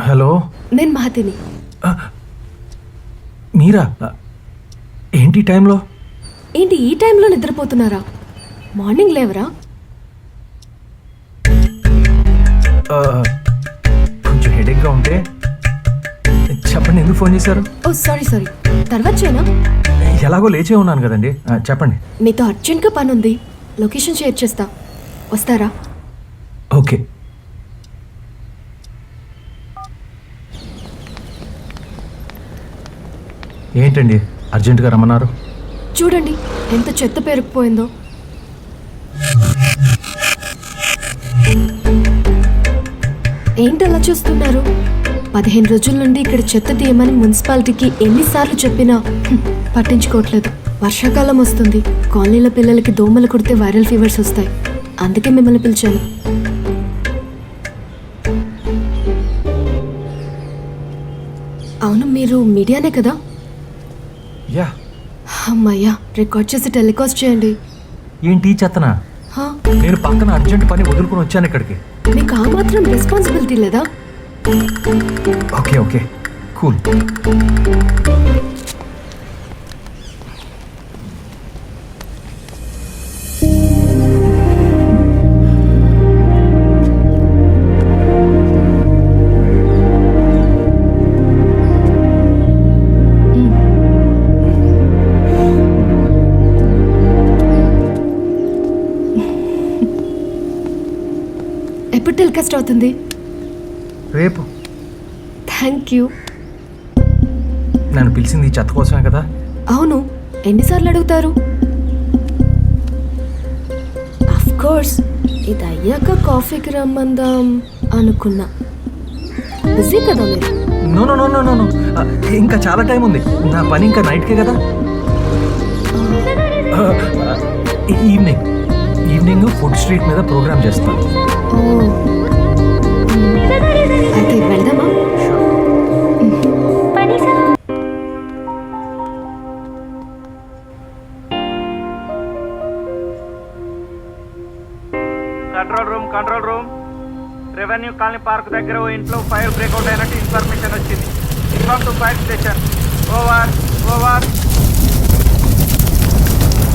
Speaker 1: హలో,
Speaker 4: నేను మహతిని.
Speaker 1: మీరా? ఏంటి టైంలో?
Speaker 4: ఏంటి ఈ టైంలో నిద్రపోతున్నారా? మార్నింగ్ లేవరా?
Speaker 1: కొంచెం హెడేక్గా ఉంటే. చెప్పండి, ఎందుకు ఫోన్ చేశారు?
Speaker 4: ఓ సారీ, తర్వాత చేయనా?
Speaker 1: ఎలాగో లేచే ఉన్నాను కదండి. చెప్పండి.
Speaker 4: మీతో అర్జెంట్గా పని ఉంది, లొకేషన్ షేర్ చేస్తా, వస్తారా?
Speaker 1: ఓకే. ఏంటండి అర్జెంటుగా రమ్మన్నారు?
Speaker 4: చూడండి ఎంత చెత్త పేరుకుపోయిందో. ఏంటి అలా చూస్తున్నారు? 15 రోజుల నుండి ఇక్కడ చెత్త తీయమని మున్సిపాలిటీకి ఎన్నిసార్లు చెప్పినా పట్టించుకోవట్లేదు. వర్షాకాలం వస్తుంది, కాలనీల పిల్లలకి దోమలు కుడితే వైరల్ ఫీవర్స్ వస్తాయి. అందుకే మిమ్మల్ని పిలిచాను. అవును, మీరు మీడియానే కదా?
Speaker 1: యా.
Speaker 4: అమ్మయ్యా, రికార్డ్ చేసి టెలికాస్ట్ చేయండి.
Speaker 1: ఏంటి చెత్తనా?
Speaker 4: హా,
Speaker 1: నేను పక్కన అర్జెంట్ పని వదులుకొని వచ్చాను ఇక్కడికి.
Speaker 4: మీకు ఆ మాత్రం రెస్పాన్సిబిలిటీ లేదా?
Speaker 1: Okay okay, cool.
Speaker 4: ఎప్పుడు టెలికాస్ట్ అవుతుంది?
Speaker 1: రేపు.
Speaker 4: Thank you.
Speaker 1: నన్ను పిలిచింది ఈ చెత్త కోసమే కదా?
Speaker 4: అవును, ఎన్నిసార్లు అడుగుతారు? అఫ్ కోర్స్, ఇది అయ్యాక కాఫీకి రమ్మందాం అనుకున్నా. బిజీ కదా మీరు?
Speaker 1: No no no no no no, ఇంకా చాలా టైం ఉంది. నా పని ఇంకా నైట్కే కదా. ఈవినింగ్ ఫుడ్ స్ట్రీట్ మీద ప్రోగ్రామ్ చేస్తాను.
Speaker 4: ఓ, అయితే వెళ్దామా?
Speaker 2: Control room, revenue colony park దగ్గర ఓ ఇంట్లో ఫైర్ బ్రేక్అవుట్ అయినట్టు ఇన్ఫర్మేషన్ వచ్చింది. Inform to fire station. Over over.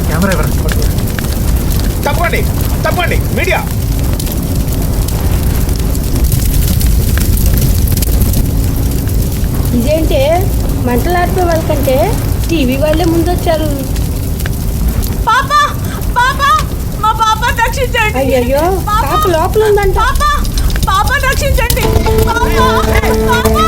Speaker 1: Camera ఎవరు?
Speaker 9: తప్పండి తప్పండి, మీడియా.
Speaker 11: ఇదేంటే మంటలాడిపోయే వాళ్ళకంటే టీవీ వాళ్ళే ముందొచ్చారు.
Speaker 8: పాపా పాపా, మా పాప రక్షించండి.
Speaker 11: అయ్యయ్యో, పాప లోపల ఉందంట.
Speaker 8: పాపా పాప రక్షించండి. పాపా పాపా.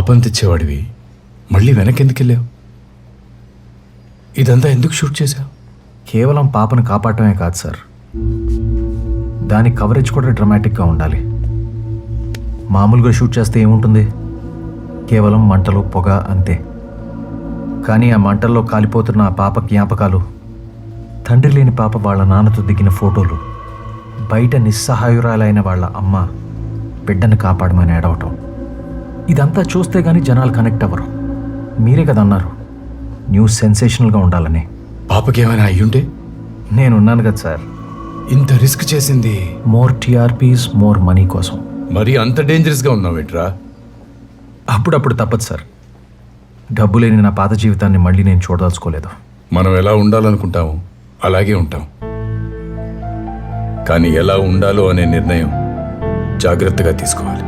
Speaker 10: పాపం తెచ్చేవాడివి మళ్ళీ వెనక్కి ఎందుకు వెళ్ళావు? ఇదంతా ఎందుకు షూట్ చేశావు?
Speaker 1: కేవలం పాపను కాపాడటమే కాదు సార్, దాని కవరేజ్ కూడా డ్రమాటిక్గా ఉండాలి. మామూలుగా షూట్ చేస్తే ఏముంటుంది, కేవలం మంటలు పొగ అంతే. కానీ ఆ మంటల్లో కాలిపోతున్న ఆ పాప జ్ఞాపకాలు, తండ్రి లేని పాప వాళ్ళ నాన్నతో దిగిన ఫోటోలు, బయట నిస్సహాయురాలైన వాళ్ళ అమ్మ బిడ్డను కాపాడమని ఏడవటం, ఇదంతా చూస్తే కానీ జనాలు కనెక్ట్ అవ్వరు. మీరే కదా అన్నారు న్యూస్ సెన్సేషనల్గా ఉండాలని.
Speaker 10: పాపకి ఏమైనా అయ్యుంటే?
Speaker 1: నేనున్నాను కదా సార్.
Speaker 10: ఇంత రిస్క్ చేసింది
Speaker 1: మోర్ టీఆర్పీస్ మోర్ మనీ కోసం.
Speaker 10: మరి అంత డేంజరస్గా ఉన్నావేట్రా?
Speaker 1: అప్పుడప్పుడు తప్పదు సార్. డబ్బు లేని నా పాత జీవితాన్ని మళ్ళీ నేను చూడదలుచుకోలేదు.
Speaker 10: మనం ఎలా ఉండాలనుకుంటామో అలాగే ఉంటాం, కానీ ఎలా ఉండాలో అనే నిర్ణయం జాగ్రత్తగా తీసుకోవాలి.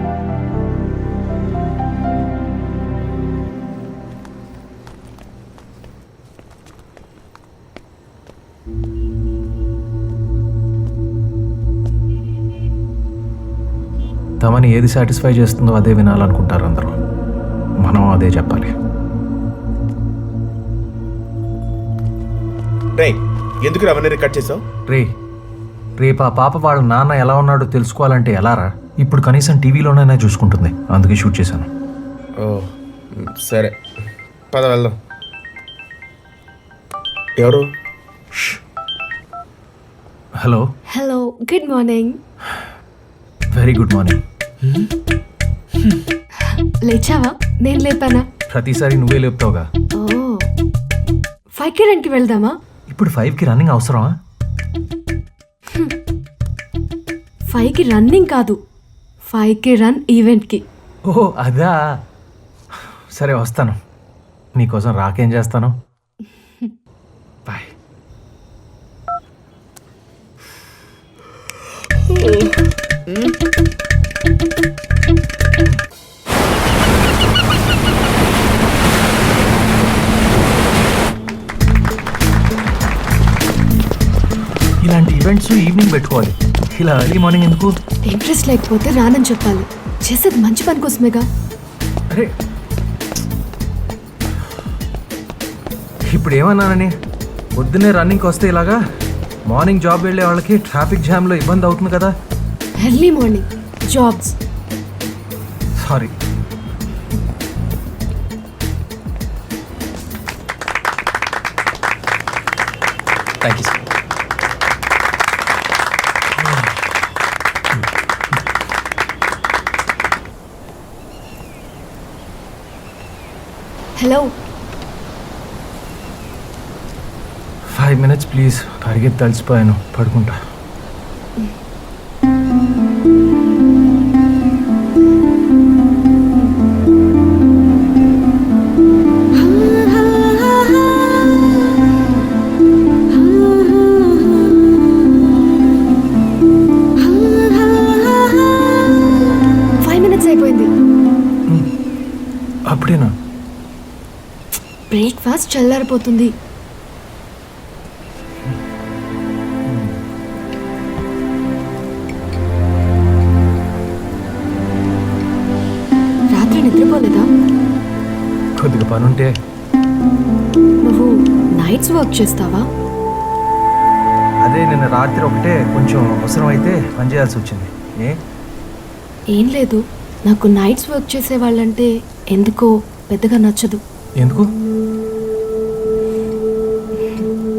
Speaker 1: తమని ఏది సాటిస్ఫై చేస్తుందో అదే వినాలనుకుంటారు అందరూ. మనం అదే చెప్పాలి.
Speaker 9: రే ఎందుకు అవన్నీ రికార్డ్ చేసావు?
Speaker 1: రేపు ఆ పాప వాళ్ళ నాన్న ఎలా ఉన్నాడో తెలుసుకోవాలంటే ఎలారా? ఇప్పుడు కనీసం టీవీలోనైనా చూసుకుంటుంది, అందుకే షూట్ చేశాను.
Speaker 9: ఓ సరే, పద వెళ్దాం. ఎవరు?
Speaker 1: Hello.
Speaker 4: Hello, good morning.
Speaker 1: Very good morning.
Speaker 4: లేచావా? నేను లేపానా?
Speaker 1: ప్రతిసారి నువ్వే లేపుతావుగా.
Speaker 4: ఓ, 5కి రన్కి వెళ్దామా?
Speaker 1: ఇప్పుడు 5కి రన్నింగ్ అవసరమా?
Speaker 4: 5కి రన్నింగ్ కాదు, 5కి రన్ ఈవెంట్కి.
Speaker 1: ఓహో అదా, సరే వస్తాను. నీకోసం రాకేం చేస్తాను. బాయ్. ఇలాంటి ఈవెంట్స్ ఈవినింగ్ పెట్టుకోవాలి, ఇలా ఎర్లీ మార్నింగ్ ఎందుకు?
Speaker 4: ఇంట్రెస్ట్ లేకపోతే రానని చెప్పాలి. చేసేది మంచి పని కోసమేగా.
Speaker 1: అరే ఇప్పుడు ఏమన్నానని? పొద్దున్నే రన్నింగ్కి వస్తే ఇలాగా మార్నింగ్ జాబ్ వెళ్ళే వాళ్ళకి ట్రాఫిక్ జామ్లో ఇబ్బంది అవుతుంది కదా.
Speaker 4: Early morning jobs.
Speaker 1: Sorry.
Speaker 5: Thank you sir.
Speaker 4: Hello.
Speaker 1: 5 minutes please, పరిగెత్తి తలిసిపోయాను, పడుకుంటా.
Speaker 4: అయిపోయింది.
Speaker 1: అప్పుడేనా?
Speaker 4: బ్రేక్ఫాస్ట్ చల్లారిపోతుంది. రాత్రి నిద్రపోలేదా?
Speaker 1: కొద్దిగా పనుంటే.
Speaker 4: నువ్వు నైట్స్ వర్క్ చేస్తావా?
Speaker 1: అదే నిన్న రాత్రి ఒకటే కొంచెం అవసరం అయితే పని చేయాల్సి వచ్చింది.
Speaker 4: ఏం లేదు, నాకు నైట్స్ వర్క్ చేసే వాళ్ళంటే ఎందుకో పెద్దగా నచ్చదు.
Speaker 1: ఎందుకు?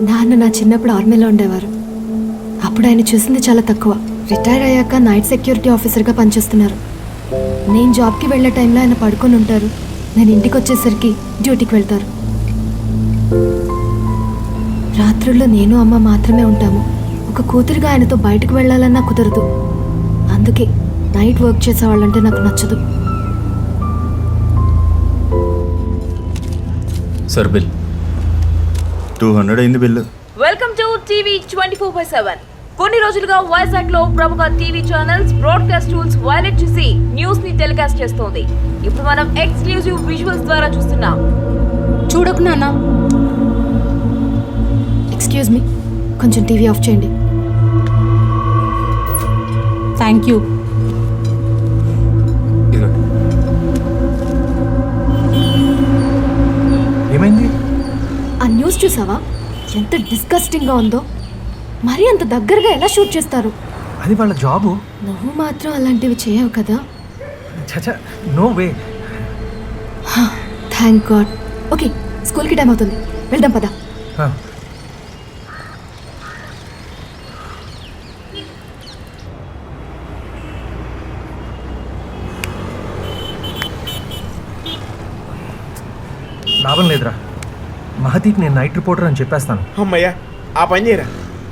Speaker 4: నాన్న నా చిన్నప్పుడు ఆర్మీలో ఉండేవారు. అప్పుడు ఆయన చూసింది చాలా తక్కువ. రిటైర్ అయ్యాక నైట్ సెక్యూరిటీ ఆఫీసర్గా పనిచేస్తున్నారు. నేను జాబ్కి వెళ్ళే టైంలో ఆయన పడుకొని ఉంటారు, నేను ఇంటికి వచ్చేసరికి డ్యూటీకి వెళ్తారు. రాత్రుల్లో నేను అమ్మ మాత్రమే ఉంటాము. ఒక కూతురుగా ఆయనతో బయటకు వెళ్ళాలన్నా కుదరదు. అందుకే నైట్ వర్క్ చేసేవాళ్ళంటే నాకు నచ్చదు.
Speaker 5: సార్ బిల్ 200 అయింది బిల్లు.
Speaker 8: Welcome to TV 24/7. కొన్ని రోజులుగా వైజాగ్ లో ప్రముఖ TV channels broadcast tools violet చేసి న్యూస్ ని టెలికాస్ట్ చేస్తోంది. ఇప్పుడు మనం ఎక్స్క్లూజివ్ విజువల్స్ ద్వారా చూస్తున్నాం.
Speaker 11: చూడకు నాన్న.
Speaker 4: ఎక్స్క్యూజ్ మీ, కొంచెం టీవీ ఆఫ్ చేయండి.
Speaker 11: Thank you.
Speaker 4: చూసావా ఎంత డిస్కస్టింగ్గా ఉందో? మరీ అంత దగ్గరగా ఎలా షూట్ చేస్తారు?
Speaker 1: అది వాళ్ళ జాబు.
Speaker 4: నువ్వు మాత్రం అలాంటివి చేయవు కదా.
Speaker 1: చచా, no way.
Speaker 4: Thank God. Okay, స్కూల్కి టైం అవుతుంది, వెళ్దాం పదా.
Speaker 1: లాభం లేదురా, మహతీకి నేను నైట్ రిపోర్టర్ అని చెప్పేస్తాను.
Speaker 9: అమ్మయ్యా, ఆ పని చేయరా.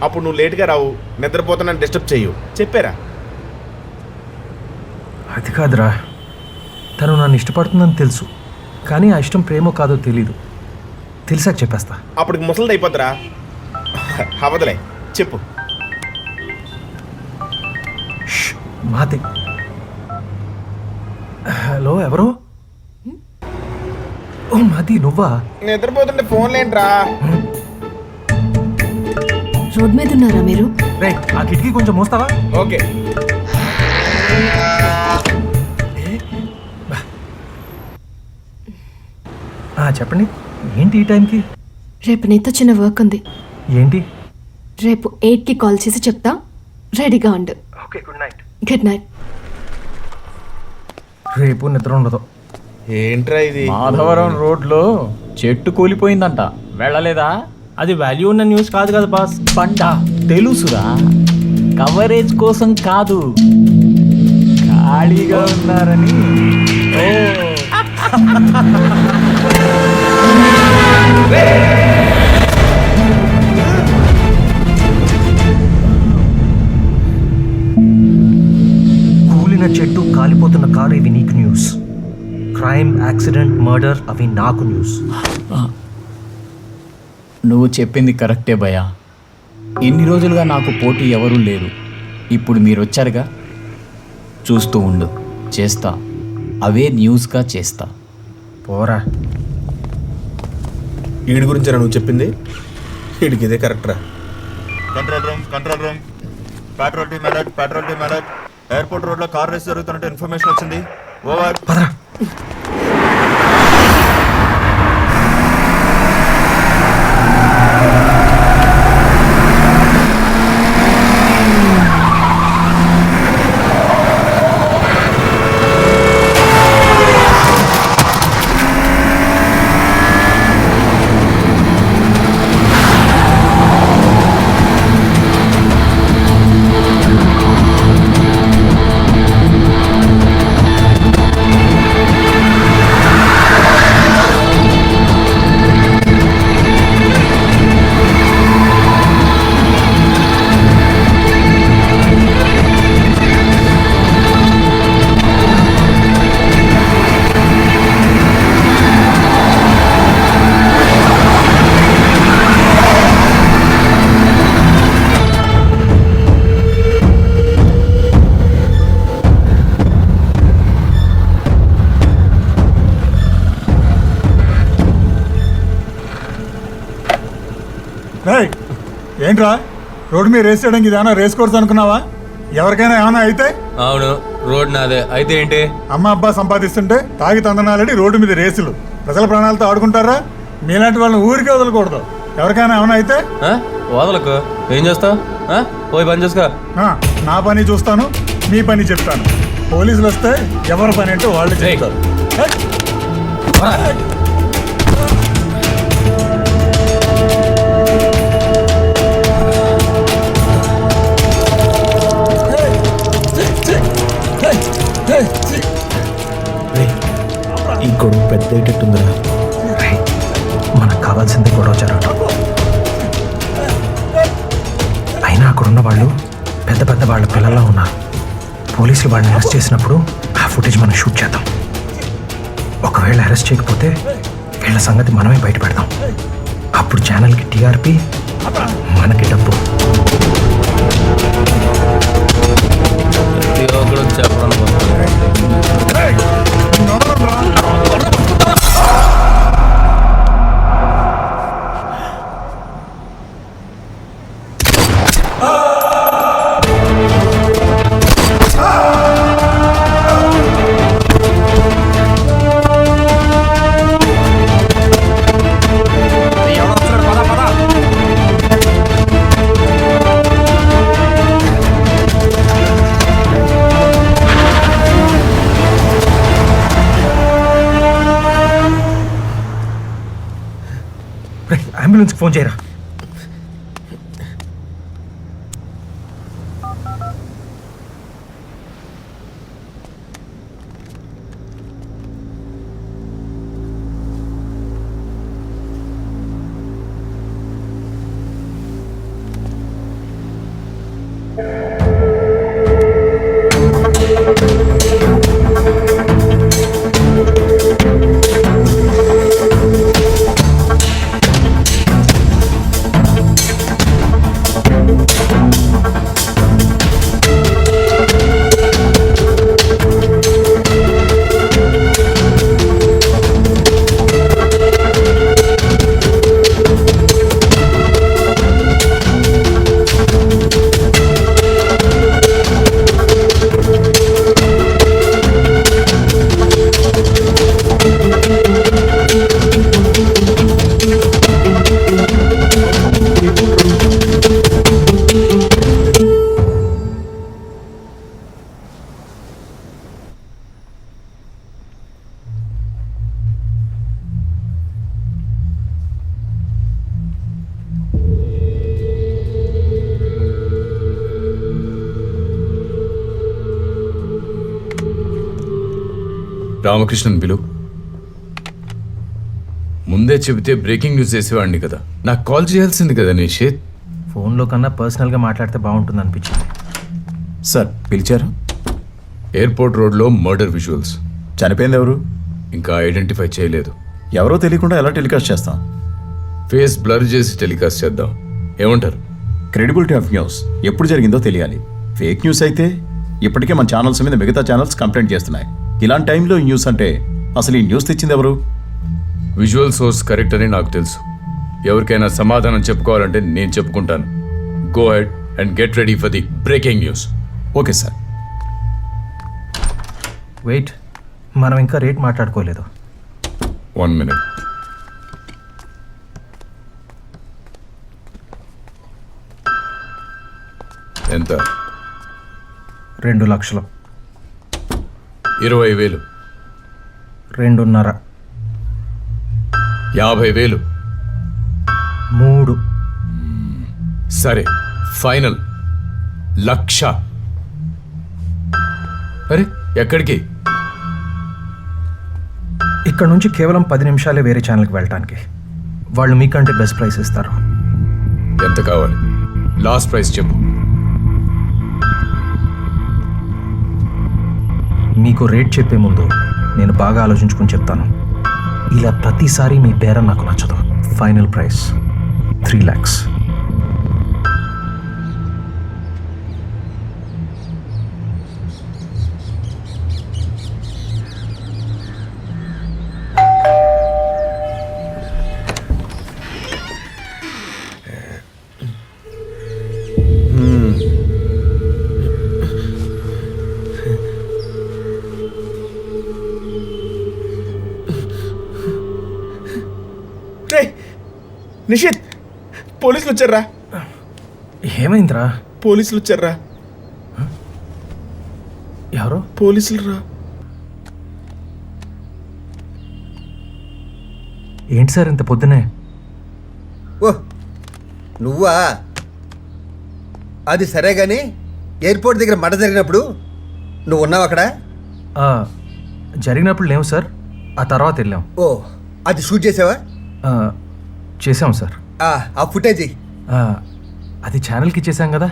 Speaker 9: అప్పుడు నువ్వు లేట్గా రావు, నిద్రపోతానని డిస్టర్బ్ చేయు. చెప్పారా?
Speaker 1: అది కాదురా, తను నన్ను ఇష్టపడుతుందని తెలుసు, కానీ ఆ ఇష్టం ప్రేమో కాదో తెలీదు. తెలిసాక చెప్పేస్తా.
Speaker 9: అప్పటికి ముసలిది అయిపోద్దిరా. అవదలే, చెప్పు.
Speaker 1: మహతి. హలో, ఎవరు? ఓ మహతి, నువ్వా?
Speaker 9: నిద్రపోతుంటే ఫోన్ లేంట్రా.
Speaker 4: రోడ్ మీద ఉన్నారా మీరు?
Speaker 1: రే, ఆ కిటికీ కొంచెం మోస్తావా?
Speaker 9: ఓకే.
Speaker 1: చెప్పండి, ఏంటి ఈ టైంకి?
Speaker 4: రేపు నీతో చిన్న వర్క్ ఉంది.
Speaker 1: ఏంటి?
Speaker 4: రేపు 8కి కాల్ చేసి చెప్తా, రెడీగా ఉండు.
Speaker 1: Okay, good night.
Speaker 4: Good night.
Speaker 1: రేపు నిద్ర ఉండదు.
Speaker 9: ఏంట్రా ఇది?
Speaker 6: మాధవరం రోడ్లో చెట్టు కూలిపోయిందంట, వెళ్ళలేదా?
Speaker 7: అది వాల్యూ ఉన్న న్యూస్ కాదు కదా బాస్.
Speaker 6: పండా తెలుసురా, కవరేజ్ కోసం కాదు, ఖాళీగా ఉన్నారని.
Speaker 1: కూలిన చెట్టు, కాలిపోతున్న కారు, ఇవి నీకు న్యూస్. క్రైమ్, యాక్సిడెంట్, మర్డర్, అవి నాకు న్యూస్.
Speaker 6: నువ్వు చెప్పింది కరెక్టే భయ్యా. ఇన్ని రోజులుగా నాకు పోటీ ఎవరూ లేరు. ఇప్పుడు మీరు వచ్చారుగా, చూస్తూ ఉండు, చేస్తా. అవే న్యూస్గా చేస్తా.
Speaker 1: పోరా.
Speaker 9: వీడి గురించి నువ్వు చెప్పింది? వీడికి ఇదే కరెక్ట్రా.
Speaker 5: Control room, control room. Patrol team alert, patrol team alert. Airport రోడ్లో కార్ రేస్ జరుగుతున్నట్టు ఇన్ఫర్మేషన్ వచ్చింది. ఓవర్.
Speaker 1: పదరా.
Speaker 12: ఏంట్రా రోడ్డు మీద రేస్ చేయడానికి ఇదేమన్నా రేస్ కోర్స్ అనుకున్నావా? ఎవరికైనా ఏమైనా అయితే?
Speaker 7: అవును, రోడ్ నాదే. అయితే ఏంటి?
Speaker 12: అమ్మ అబ్బా సంపాదిస్తుంటే తాగి తందనాలని రోడ్డు మీద రేసులు. ప్రజల ప్రాణాలతో ఆడుకుంటారా? మీలాంటి వాళ్ళని ఊరికే వదలకూడదు. ఎవరికైనా ఏమైనా అయితే
Speaker 7: వదలకు. ఏం చేస్తావు? పోయి పని చేసుకో.
Speaker 12: నా పని చూస్తాను, మీ పని చెప్తాను. పోలీసులు వస్తే ఎవరి పని అంటే వాళ్ళు చెప్తారు.
Speaker 9: ఈ గొడవ పెద్ద అయ్యేటట్టుందిరా.
Speaker 1: మనకు కావాల్సింది గొడవ జరగటం. అయినా అక్కడున్న వాళ్ళు పెద్ద పెద్ద వాళ్ళ పిల్లల్లో ఉన్నారు. పోలీసులు వాళ్ళని అరెస్ట్ చేసినప్పుడు ఆ ఫుటేజ్ మనం షూట్ చేద్దాం. ఒకవేళ అరెస్ట్ చేయకపోతే వీళ్ళ సంగతి మనమే బయట పెడదాం. అప్పుడు ఛానల్కి టీఆర్పీ, మనకి డబ్బు. అంబులెన్స్కి ఫోన్ చేయరా.
Speaker 10: రామకృష్ణన్ పిలు. ముందే చెబితే బ్రేకింగ్ న్యూస్ చేసేవాడిని కదా. నాకు కాల్ చేయాల్సింది కదా నిషేధ్.
Speaker 1: ఫోన్లో కన్నా పర్సనల్గా మాట్లాడితే బాగుంటుంది అనిపించింది.
Speaker 14: సార్ పిలిచారు?
Speaker 10: ఎయిర్పోర్ట్ రోడ్లో మర్డర్ విజువల్స్.
Speaker 14: చనిపోయింది ఎవరు?
Speaker 10: ఇంకా ఐడెంటిఫై చేయలేదు.
Speaker 14: ఎవరో తెలియకుండా ఎలా టెలికాస్ట్ చేస్తాం?
Speaker 10: ఫేస్ బ్లర్ చేసి టెలికాస్ట్ చేద్దాం. ఏమంటారు?
Speaker 14: క్రెడిబిలిటీ ఆఫ్ న్యూస్ ఎప్పుడు జరిగిందో తెలియాలి. ఫేక్ న్యూస్ అయితే ఇప్పటికే మన ఛానల్స్ మీద మిగతా ఛానల్స్ కంప్లైంట్ చేస్తున్నాయి. ఇలాంటి టైంలో ఈ న్యూస్ అంటే అసలు ఈ న్యూస్ తెచ్చింది ఎవరు?
Speaker 10: విజువల్ సోర్స్ కరెక్ట్ అని నాకు తెలుసు. ఎవరికైనా సమాధానం చెప్పుకోవాలంటే నేను చెప్పుకుంటాను. Go ahead and get ready for the breaking news.
Speaker 14: Okay sir.
Speaker 1: Wait, మనం ఇంకా రేట్ మాట్లాడుకోలేదు.
Speaker 10: 1 minute. ఎంత?
Speaker 1: 2 లక్షలు.
Speaker 10: 20,000.
Speaker 1: 2.5.
Speaker 10: 50,000.
Speaker 1: 3.
Speaker 10: సరే, ఫైనల్ 1,00,000. అరే ఎక్కడికి?
Speaker 1: ఇక్కడ నుంచి కేవలం 10 నిమిషాలే వేరే ఛానల్కి వెళ్ళటానికి. వాళ్ళు మీకంటే బెస్ట్ ప్రైస్ ఇస్తారు.
Speaker 10: ఎంత కావాలి? లాస్ట్ ప్రైస్ చెప్పు.
Speaker 1: మీకు రేట్ చెప్పే ముందు నేను బాగా ఆలోచించుకుని చెప్తాను. ఇలా ప్రతిసారి మీ బేరం నాకు నచ్చదు. Final price 3 lakhs.
Speaker 9: నిషిత్, పోలీసులు వచ్చారా?
Speaker 1: ఏమైందిరా?
Speaker 9: పోలీసులు వచ్చారా?
Speaker 1: ఎవరు?
Speaker 9: పోలీసులు రా.
Speaker 1: ఏంటి సార్ ఇంత పొద్దునే?
Speaker 13: ఓ నువ్వా? అది సరే కానీ ఎయిర్పోర్ట్ దగ్గర మడ జరిగినప్పుడు నువ్వు ఉన్నావు అక్కడ?
Speaker 1: జరిగినప్పుడు లేవు సార్, ఆ తర్వాత వెళ్ళాం.
Speaker 13: ఓ అది షూట్ చేసావా?
Speaker 1: చేసాం సార్.
Speaker 13: ఆ ఫుటేజ్
Speaker 1: అది ఛానల్కి ఇచ్చేసాం కదా.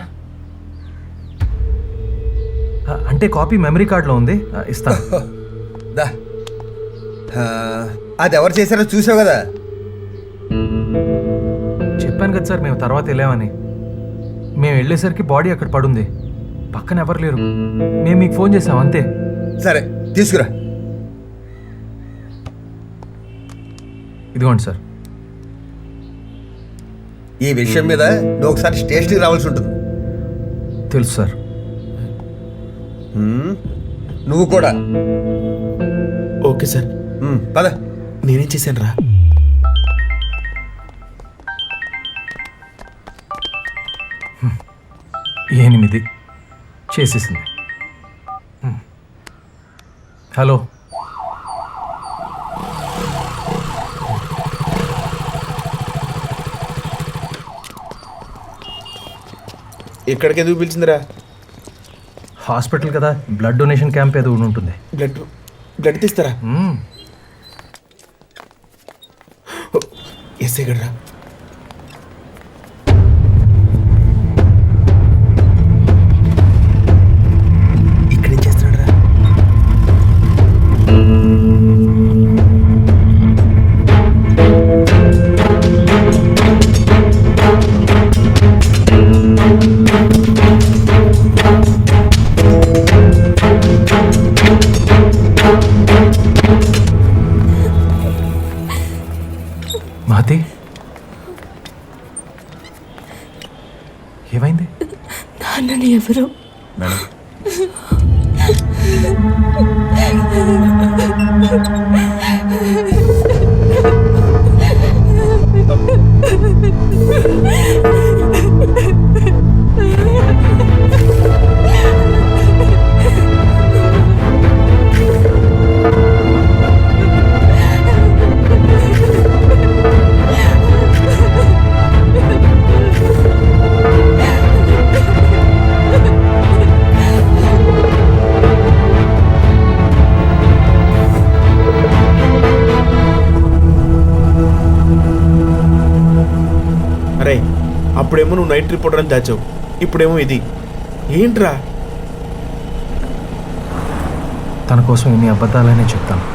Speaker 1: అంటే కాపీ మెమరీ కార్డులో ఉంది, ఇస్తాను.
Speaker 13: దా అది ఎవరు చేశారో చూసావు కదా.
Speaker 1: చెప్పాను కదా సార్, మేము తర్వాత వెళ్ళామని. మేము వెళ్ళేసరికి బాడీ అక్కడ పడుంది, పక్కన ఎవరు లేరు. మేము మీకు ఫోన్ చేసాం అంతే.
Speaker 13: సరే తీసుకురా.
Speaker 1: ఇదిగోండి సార్.
Speaker 13: ఈ విషయం మీద నువ్వు ఒకసారి స్టేషన్కి రావాల్సి ఉంటుంది.
Speaker 1: తెలుసు సార్.
Speaker 13: నువ్వు కూడా.
Speaker 9: Okay sir.
Speaker 13: పద.
Speaker 9: నేనేం చేశాను రా?
Speaker 1: ఎనిమిది చేసేసింది. హలో,
Speaker 9: ఎక్కడికి ఎందుకు పిలిచిందిరా?
Speaker 1: హాస్పిటల్ కదా, బ్లడ్ డొనేషన్ క్యాంప్ ఏదో ఉంటుంది.
Speaker 9: బ్లడ్ తీస్తారా? ఎస్ఐ గడ్రా. ఇక్కడేం చేస్తున్నాడు రా?
Speaker 1: మహతి, ఏమైంది?
Speaker 4: నాన్నని ఎవరు
Speaker 14: మేడం,
Speaker 9: అరే, అప్పుడేమో నువ్వు నైట్ రిపోర్టర్ అని దాచావు, ఇప్పుడేమో ఇది ఏంట్రా?
Speaker 1: తన కోసం ఇన్ని అబద్ధాలనే చెప్తాను.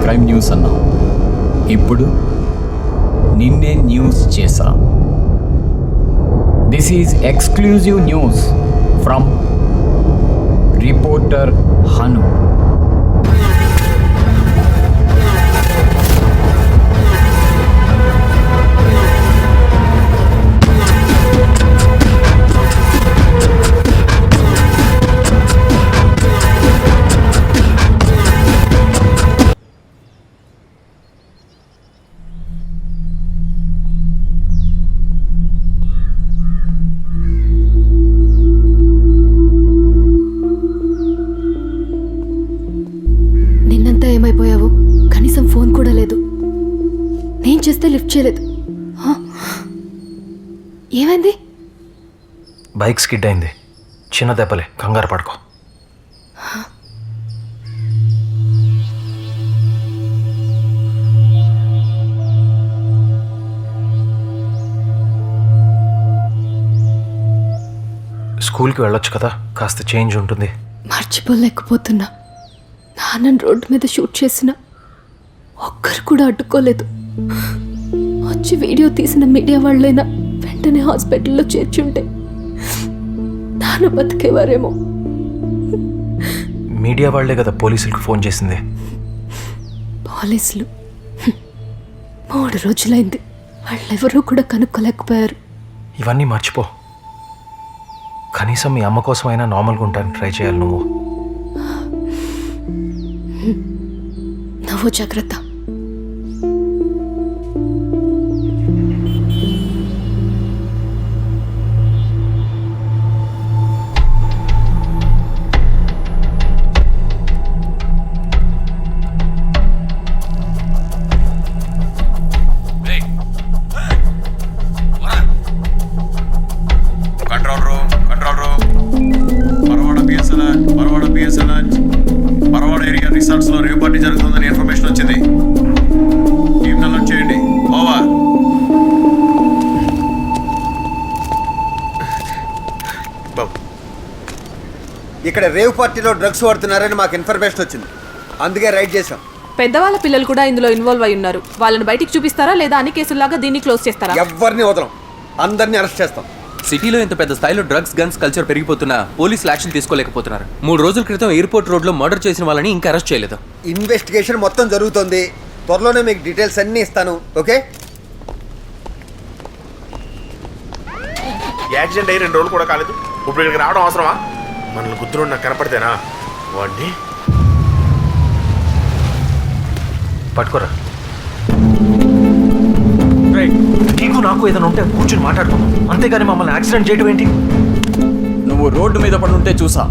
Speaker 6: క్రైమ్ న్యూస్ అన్నా, ఇప్పుడు నిన్నే న్యూస్ చేసా. This is exclusive news from reporter Hanu.
Speaker 4: నిన్నంతా ఏమైపోయావు? కనీసం ఫోన్ కూడా లేదు. నేను చేస్తే లిఫ్ట్ చేయలేదు. ఏమైంది?
Speaker 1: బైక్ స్కిడ్ అయింది. చిన్న దెబ్బలే, కంగారు పడుకో. స్కూల్కి వెళ్ళొచ్చు కదా, కాస్త చేంజ్ ఉంటుంది.
Speaker 4: మర్చిపోలేకపోతున్నా. నాన్నని రోడ్డు మీద షూట్ చేసిన ఒక్కరు కూడా అడ్డుకోలేదు. వచ్చి వీడియో తీసిన మీడియా వాళ్ళైనా వెంటనే హాస్పిటల్లో చేర్చుంటే నాన్న బతికేవారేమో.
Speaker 1: మీడియా వాళ్లే కదా పోలీసులకు ఫోన్ చేసింది.
Speaker 4: పోలీసులు 3 రోజులైంది, వాళ్ళెవరూ కూడా కనుక్కోలేకపోయారు.
Speaker 1: ఇవన్నీ మర్చిపో. కనీసం మీ అమ్మ కోసమైనా నార్మల్గా ఉంటాను ట్రై చేయాలి నువ్వు.
Speaker 4: నువ్వు జాగ్రత్త.
Speaker 3: పరవాడ ఏరియా రిసార్ట్స్ లో రేవ్ పార్టీ జరుగుతుందని ఇన్ఫర్మేషన్ వచ్చింది. టీమ్ అలర్ట్ చేయండి. ఓవర్.
Speaker 13: ఇక్కడ రేవ్ పార్టీలో డ్రగ్స్ వాడుతున్నారని మాకు ఇన్ఫర్మేషన్ వచ్చింది, అందుకే రైడ్ చేశాం.
Speaker 8: పెద్దవాళ్ళ పిల్లలు కూడా ఇందులో ఇన్వాల్వ్ అయి ఉన్నారు. వాళ్ళని బయటికి చూపిస్తారా లేదా అన్ని కేసుల్లాగా దీన్ని క్లోజ్ చేస్తారా?
Speaker 13: ఎవరిని వదలం, అందరినీ అరెస్ట్ చేస్తాం.
Speaker 15: సిటీలో ఇంత పెద్ద స్థాయిలో డ్రగ్స్ గన్స్ కల్చర్ పెరిగిపోతున్నా పోలీసులు యాక్షన్ తీసుకోలేకపోతున్నారు. 3 రోజుల క్రితం ఎయిర్పోర్ట్ రోడ్ లో మర్డర్ చేసిన వాళ్ళని ఇంకా అరెస్ట్ చేయలేదు.
Speaker 13: ఇన్వెస్టిగేషన్ మొత్తం జరుగుతోంది, త్వరలోనే మీకు డీటెయిల్స్ అన్నీ ఇస్తాను. ఓకే?
Speaker 9: యాక్సిడెంట్ అయ్యి 2 రోజులు కూడా కాలేదు, ఇప్పుడు ఇక్కడికి రావడం అవసరమా? మనల్ని గుర్తులు నాకు కనపడితేనా వాడిని
Speaker 1: పట్టుకోరా. నీకు నాకు ఏదైనా ఉంటే కూర్చొని మాట్లాడుకుందాం, అంతేగాని మమ్మల్ని యాక్సిడెంట్ చేయడం ఏంటి?
Speaker 6: నువ్వు రోడ్డు మీద పడి ఉంటే చూసా,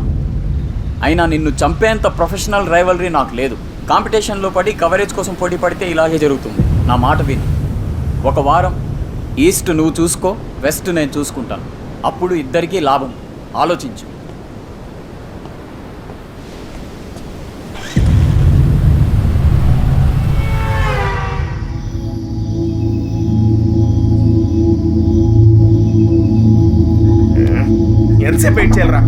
Speaker 6: అయినా నిన్ను చంపేంత ప్రొఫెషనల్ రైవలరీ నాకు లేదు. కాంపిటీషన్లో పడి కవరేజ్ కోసం పోటీ పడితే ఇలాగే జరుగుతుంది. నా మాట విని ఒక వారం ఈస్ట్ నువ్వు చూసుకో, వెస్ట్ నేను చూసుకుంటాను. అప్పుడు ఇద్దరికీ లాభం. ఆలోచించు.
Speaker 9: ఎంతసేపు వెయిట్ చేయాలరా?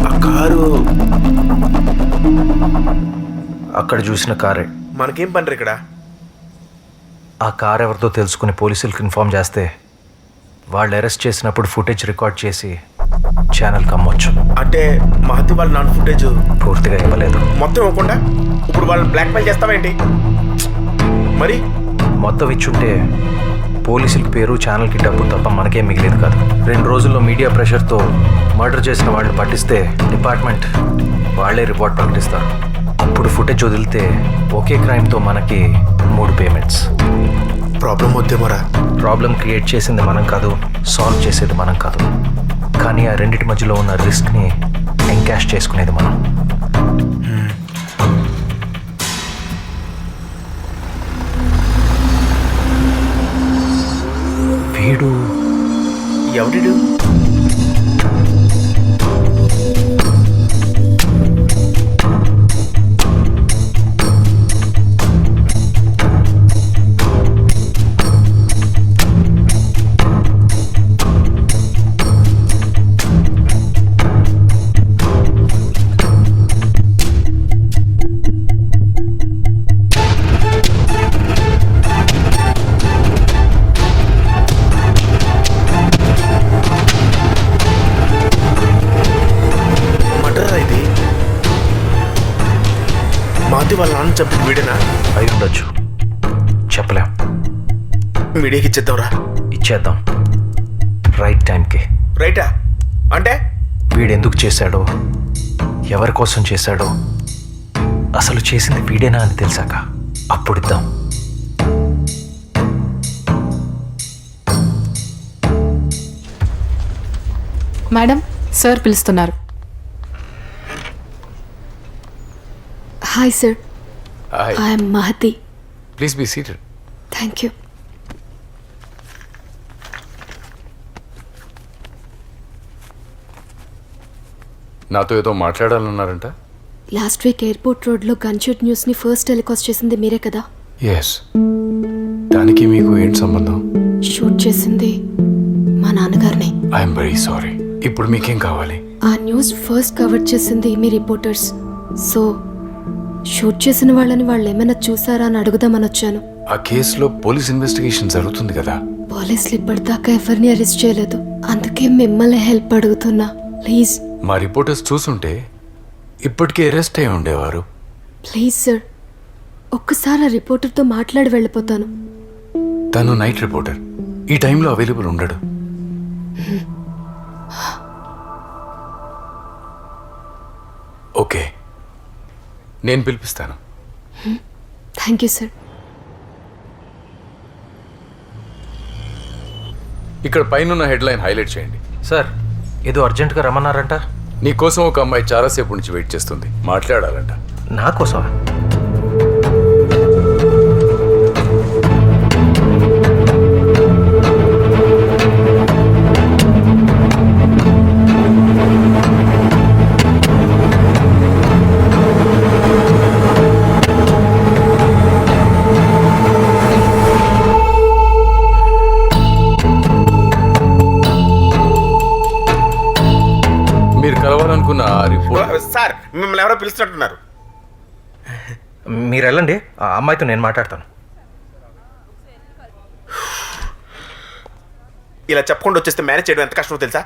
Speaker 9: ఆ కారు
Speaker 1: అక్కడ చూసిన కారే.
Speaker 9: మనకేం పని ఇక్కడ?
Speaker 1: ఆ కార్ ఎవరితో తెలుసుకుని పోలీసులకు ఇన్ఫార్మ్ చేస్తే వాళ్ళు అరెస్ట్ చేసినప్పుడు ఫుటేజ్ రికార్డ్ చేసి ఛానల్కి అమ్మొచ్చు.
Speaker 9: అంటే మహతి వాళ్ళ నాన్ ఫుటేజ్
Speaker 1: పూర్తిగా ఇవ్వలేదు.
Speaker 9: మొత్తం ఇవ్వకుండా ఇప్పుడు వాళ్ళని బ్లాక్మెయిల్ చేస్తావేంటి? మరి
Speaker 1: మొత్తం ఇచ్చుంటే పోలీసులకి పేరు, ఛానల్కి డబ్బు తప్ప మనకేం మిగిలేదు కాదు. 2 రోజుల్లో మీడియా ప్రెషర్తో మర్డర్ చేసిన వాళ్ళు పట్టిస్తే డిపార్ట్మెంట్ వాళ్ళే రిపోర్ట్ ప్రకటిస్తారు. అప్పుడు ఫుటేజ్ వదిలితే ఒకే క్రైమ్తో మనకి 3 పేమెంట్స్.
Speaker 9: ప్రాబ్లం వద్దేమోరా?
Speaker 1: ప్రాబ్లం క్రియేట్ చేసింది మనం కాదు, సాల్వ్ చేసేది మనం కాదు. కానీ ఆ రెండింటి మధ్యలో ఉన్న రిస్క్ని ఎంకాష్ చేసుకునేది మనం. వీడు
Speaker 9: ఎవడు? వాళ్ళ నాన్న చంపిన వీడేనా?
Speaker 1: అయి ఉండొచ్చు, చెప్పలేం.
Speaker 9: మీడియాకి ఇచ్చేద్దాంరా.
Speaker 1: ఇచ్చేద్దాం, రైట్ టైంకి.
Speaker 9: రైటా అంటే?
Speaker 1: వీడెందుకు చేశాడో, ఎవరి కోసం చేశాడో, అసలు చేసింది వీడేనా అని తెలిసాక అప్పుడు ఇద్దాం.
Speaker 16: మేడం, సార్ పిలుస్తున్నారు.
Speaker 4: Hi sir,
Speaker 10: Hi.
Speaker 4: I'm Mahathi.
Speaker 10: Please be seated.
Speaker 4: Thank you.
Speaker 10: నాతో ఏదో మాట్లాడాలన్నారంట?
Speaker 4: లాస్ట్ వీక్ ఎయిర్పోర్ట్ రోడ్లో గన్షూట్ న్యూస్ని ఫస్ట్ టెలికాస్ట్ చేసింది మీరే కదా?
Speaker 10: ఎస్. దానికి మీకు ఏంటి సంబంధం?
Speaker 4: షూట్ చేసింది మా నాన్నగారిని.
Speaker 10: I'm very sorry. ఇప్పుడు మీకేం కావాలి?
Speaker 4: ఆ న్యూస్ ఫస్ట్ కవర్ చేసింది మీ రిపోర్టర్స్. సో షూట్ చేసిన వాళ్ళని వాళ్ళు ఏమైనా చూసారా అని అడుగుదామని వచ్చాను.
Speaker 10: ఆ కేసులో పోలీస్ ఇన్వెస్టిగేషన్ జరుగుతుంది కదా?
Speaker 4: పోలీసులు ఇప్పటిదాకా ఎవరిని అరెస్ట్ చేయలేదు, అందుకే మిమ్మల్ని హెల్ప్ అడుగుతున్నా, ప్లీజ్.
Speaker 10: మా రిపోర్టర్స్ చూసుంటే ఇప్పటికే అరెస్ట్ అయి ఉండేవారు.
Speaker 4: ప్లీజ్ సార్, ఒక్కసారి ఆ రిపోర్టర్తో మాట్లాడి వెళ్ళిపోతాను.
Speaker 10: తను నైట్ రిపోర్టర్, ఈ టైంలో అవైలబుల్ ఉండడు. ఓకే, నేను పిలిపిస్తాను.
Speaker 4: Thank you sir.
Speaker 10: ఇక్కడ పైన హెడ్లైన్ హైలైట్ చేయండి.
Speaker 1: సార్, ఏదో అర్జెంటుగా రమ్మన్నారంట.
Speaker 10: నీకోసం ఒక అమ్మాయి చాలాసేపు నుంచి వెయిట్ చేస్తుంది, మాట్లాడాలంట.
Speaker 1: నా కోసం?
Speaker 9: సార్, మిమ్మల్ని ఎవరో పిలుస్తున్నట్టున్నారు.
Speaker 1: మీరు వెళ్ళండి, ఆ అమ్మాయితో నేను మాట్లాడతాను.
Speaker 9: ఇలా చెప్పకుండా వచ్చేస్తే మేనేజ్ చేయడం ఎంత కష్టమో తెలుసా?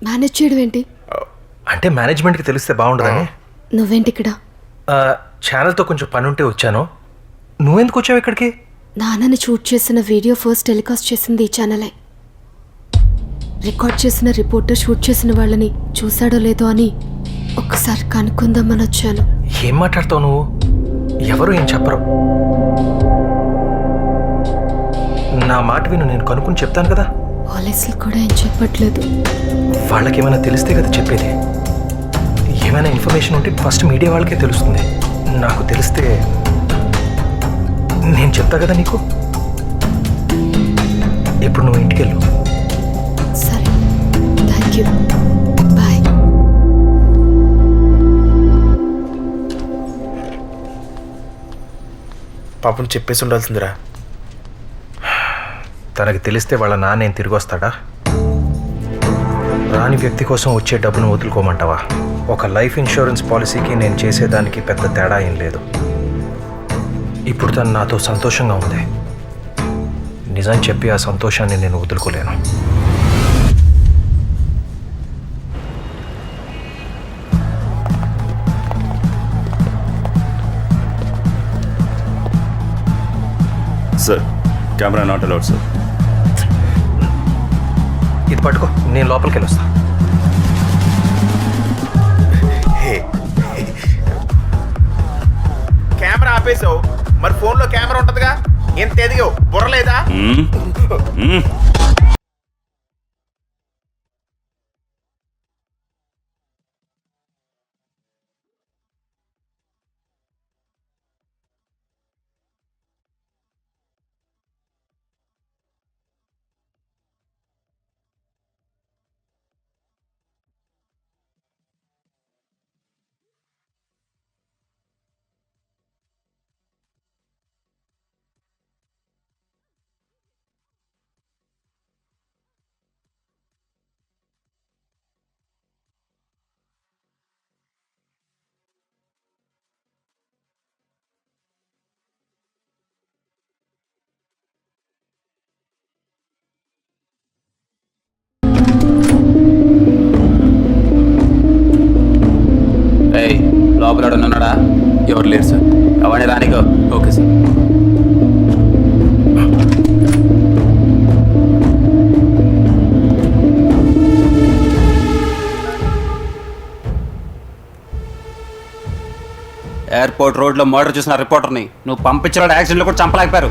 Speaker 4: మేనేజ్ చేయడం ఏంటి?
Speaker 1: అంటే మేనేజ్మెంట్కి తెలిస్తే బాగుండదని.
Speaker 4: నువ్వేంటి ఇక్కడ?
Speaker 1: ఛానల్తో కొంచెం పని ఉంటే వచ్చాను. నువ్వెందుకు వచ్చావు ఇక్కడికి?
Speaker 4: నాన్నని షూట్ చేసిన వీడియో ఫస్ట్ టెలికాస్ట్ చేసింది ఈ ఛానలే. రికార్డ్ చేసిన రిపోర్టర్ షూట్ చేసిన వాళ్ళని చూశాడో లేదో అని ఒకసారి కనుక్కుందామని వచ్చాను.
Speaker 1: ఏం మాట్లాడతావు నువ్వు? ఎవరు ఏం చెప్పరు. నా మాట విను, నేను కనుక్కుని చెప్తాను కదా.
Speaker 4: పోలీసులు కూడా ఏం చెప్పట్లేదు.
Speaker 1: వాళ్ళకి ఏమైనా తెలిస్తే కదా చెప్పేది. ఏమైనా ఇన్ఫర్మేషన్ ఉంటే ఫస్ట్ మీడియా వాళ్ళకే తెలుస్తుంది. నాకు తెలిస్తే నేను చెప్తా కదా నీకు. ఇప్పుడు నువ్వు ఇంటికి వెళ్ళు.
Speaker 4: సరే, థ్యాంక్ యూ, బాయ్.
Speaker 9: పాపం చెప్పేసి ఉండాల్సిందిరా.
Speaker 1: తనకి తెలిస్తే వాళ్ళ నాన్న ఏం తిరిగి వస్తాడా? రాని వ్యక్తి కోసం వచ్చే డబ్బును వదులుకోమంటావా? ఒక లైఫ్ ఇన్సూరెన్స్ పాలసీకి నేను చేసేదానికి పెద్ద తేడా ఏం లేదు. ఇప్పుడు తను నాతో సంతోషంగా ఉంది. నిజం చెప్పి ఆ సంతోషాన్ని నేను వదులుకోలేను.
Speaker 5: Sir, camera not allowed sir.
Speaker 1: ఇది పట్టుకో, నేను లోపలికి వెళ్ళొస్తా.
Speaker 9: కెమెరా ఆపేసావు, మరి ఫోన్లో కెమెరా ఉంటుందిగా. ఎంత ఎదిగావు, బుర్రలేదా?
Speaker 15: లోపల ఉన్నాడా? ఎవరు లేరు సార్. అవన్నీ రానికో. Okay sir. ఎయిర్పోర్ట్ రోడ్లో మర్డర్ చూసిన రిపోర్టర్ని నువ్వు పంపించిన యాక్సిడెంట్లో కూడా చంపలేకపోయారు.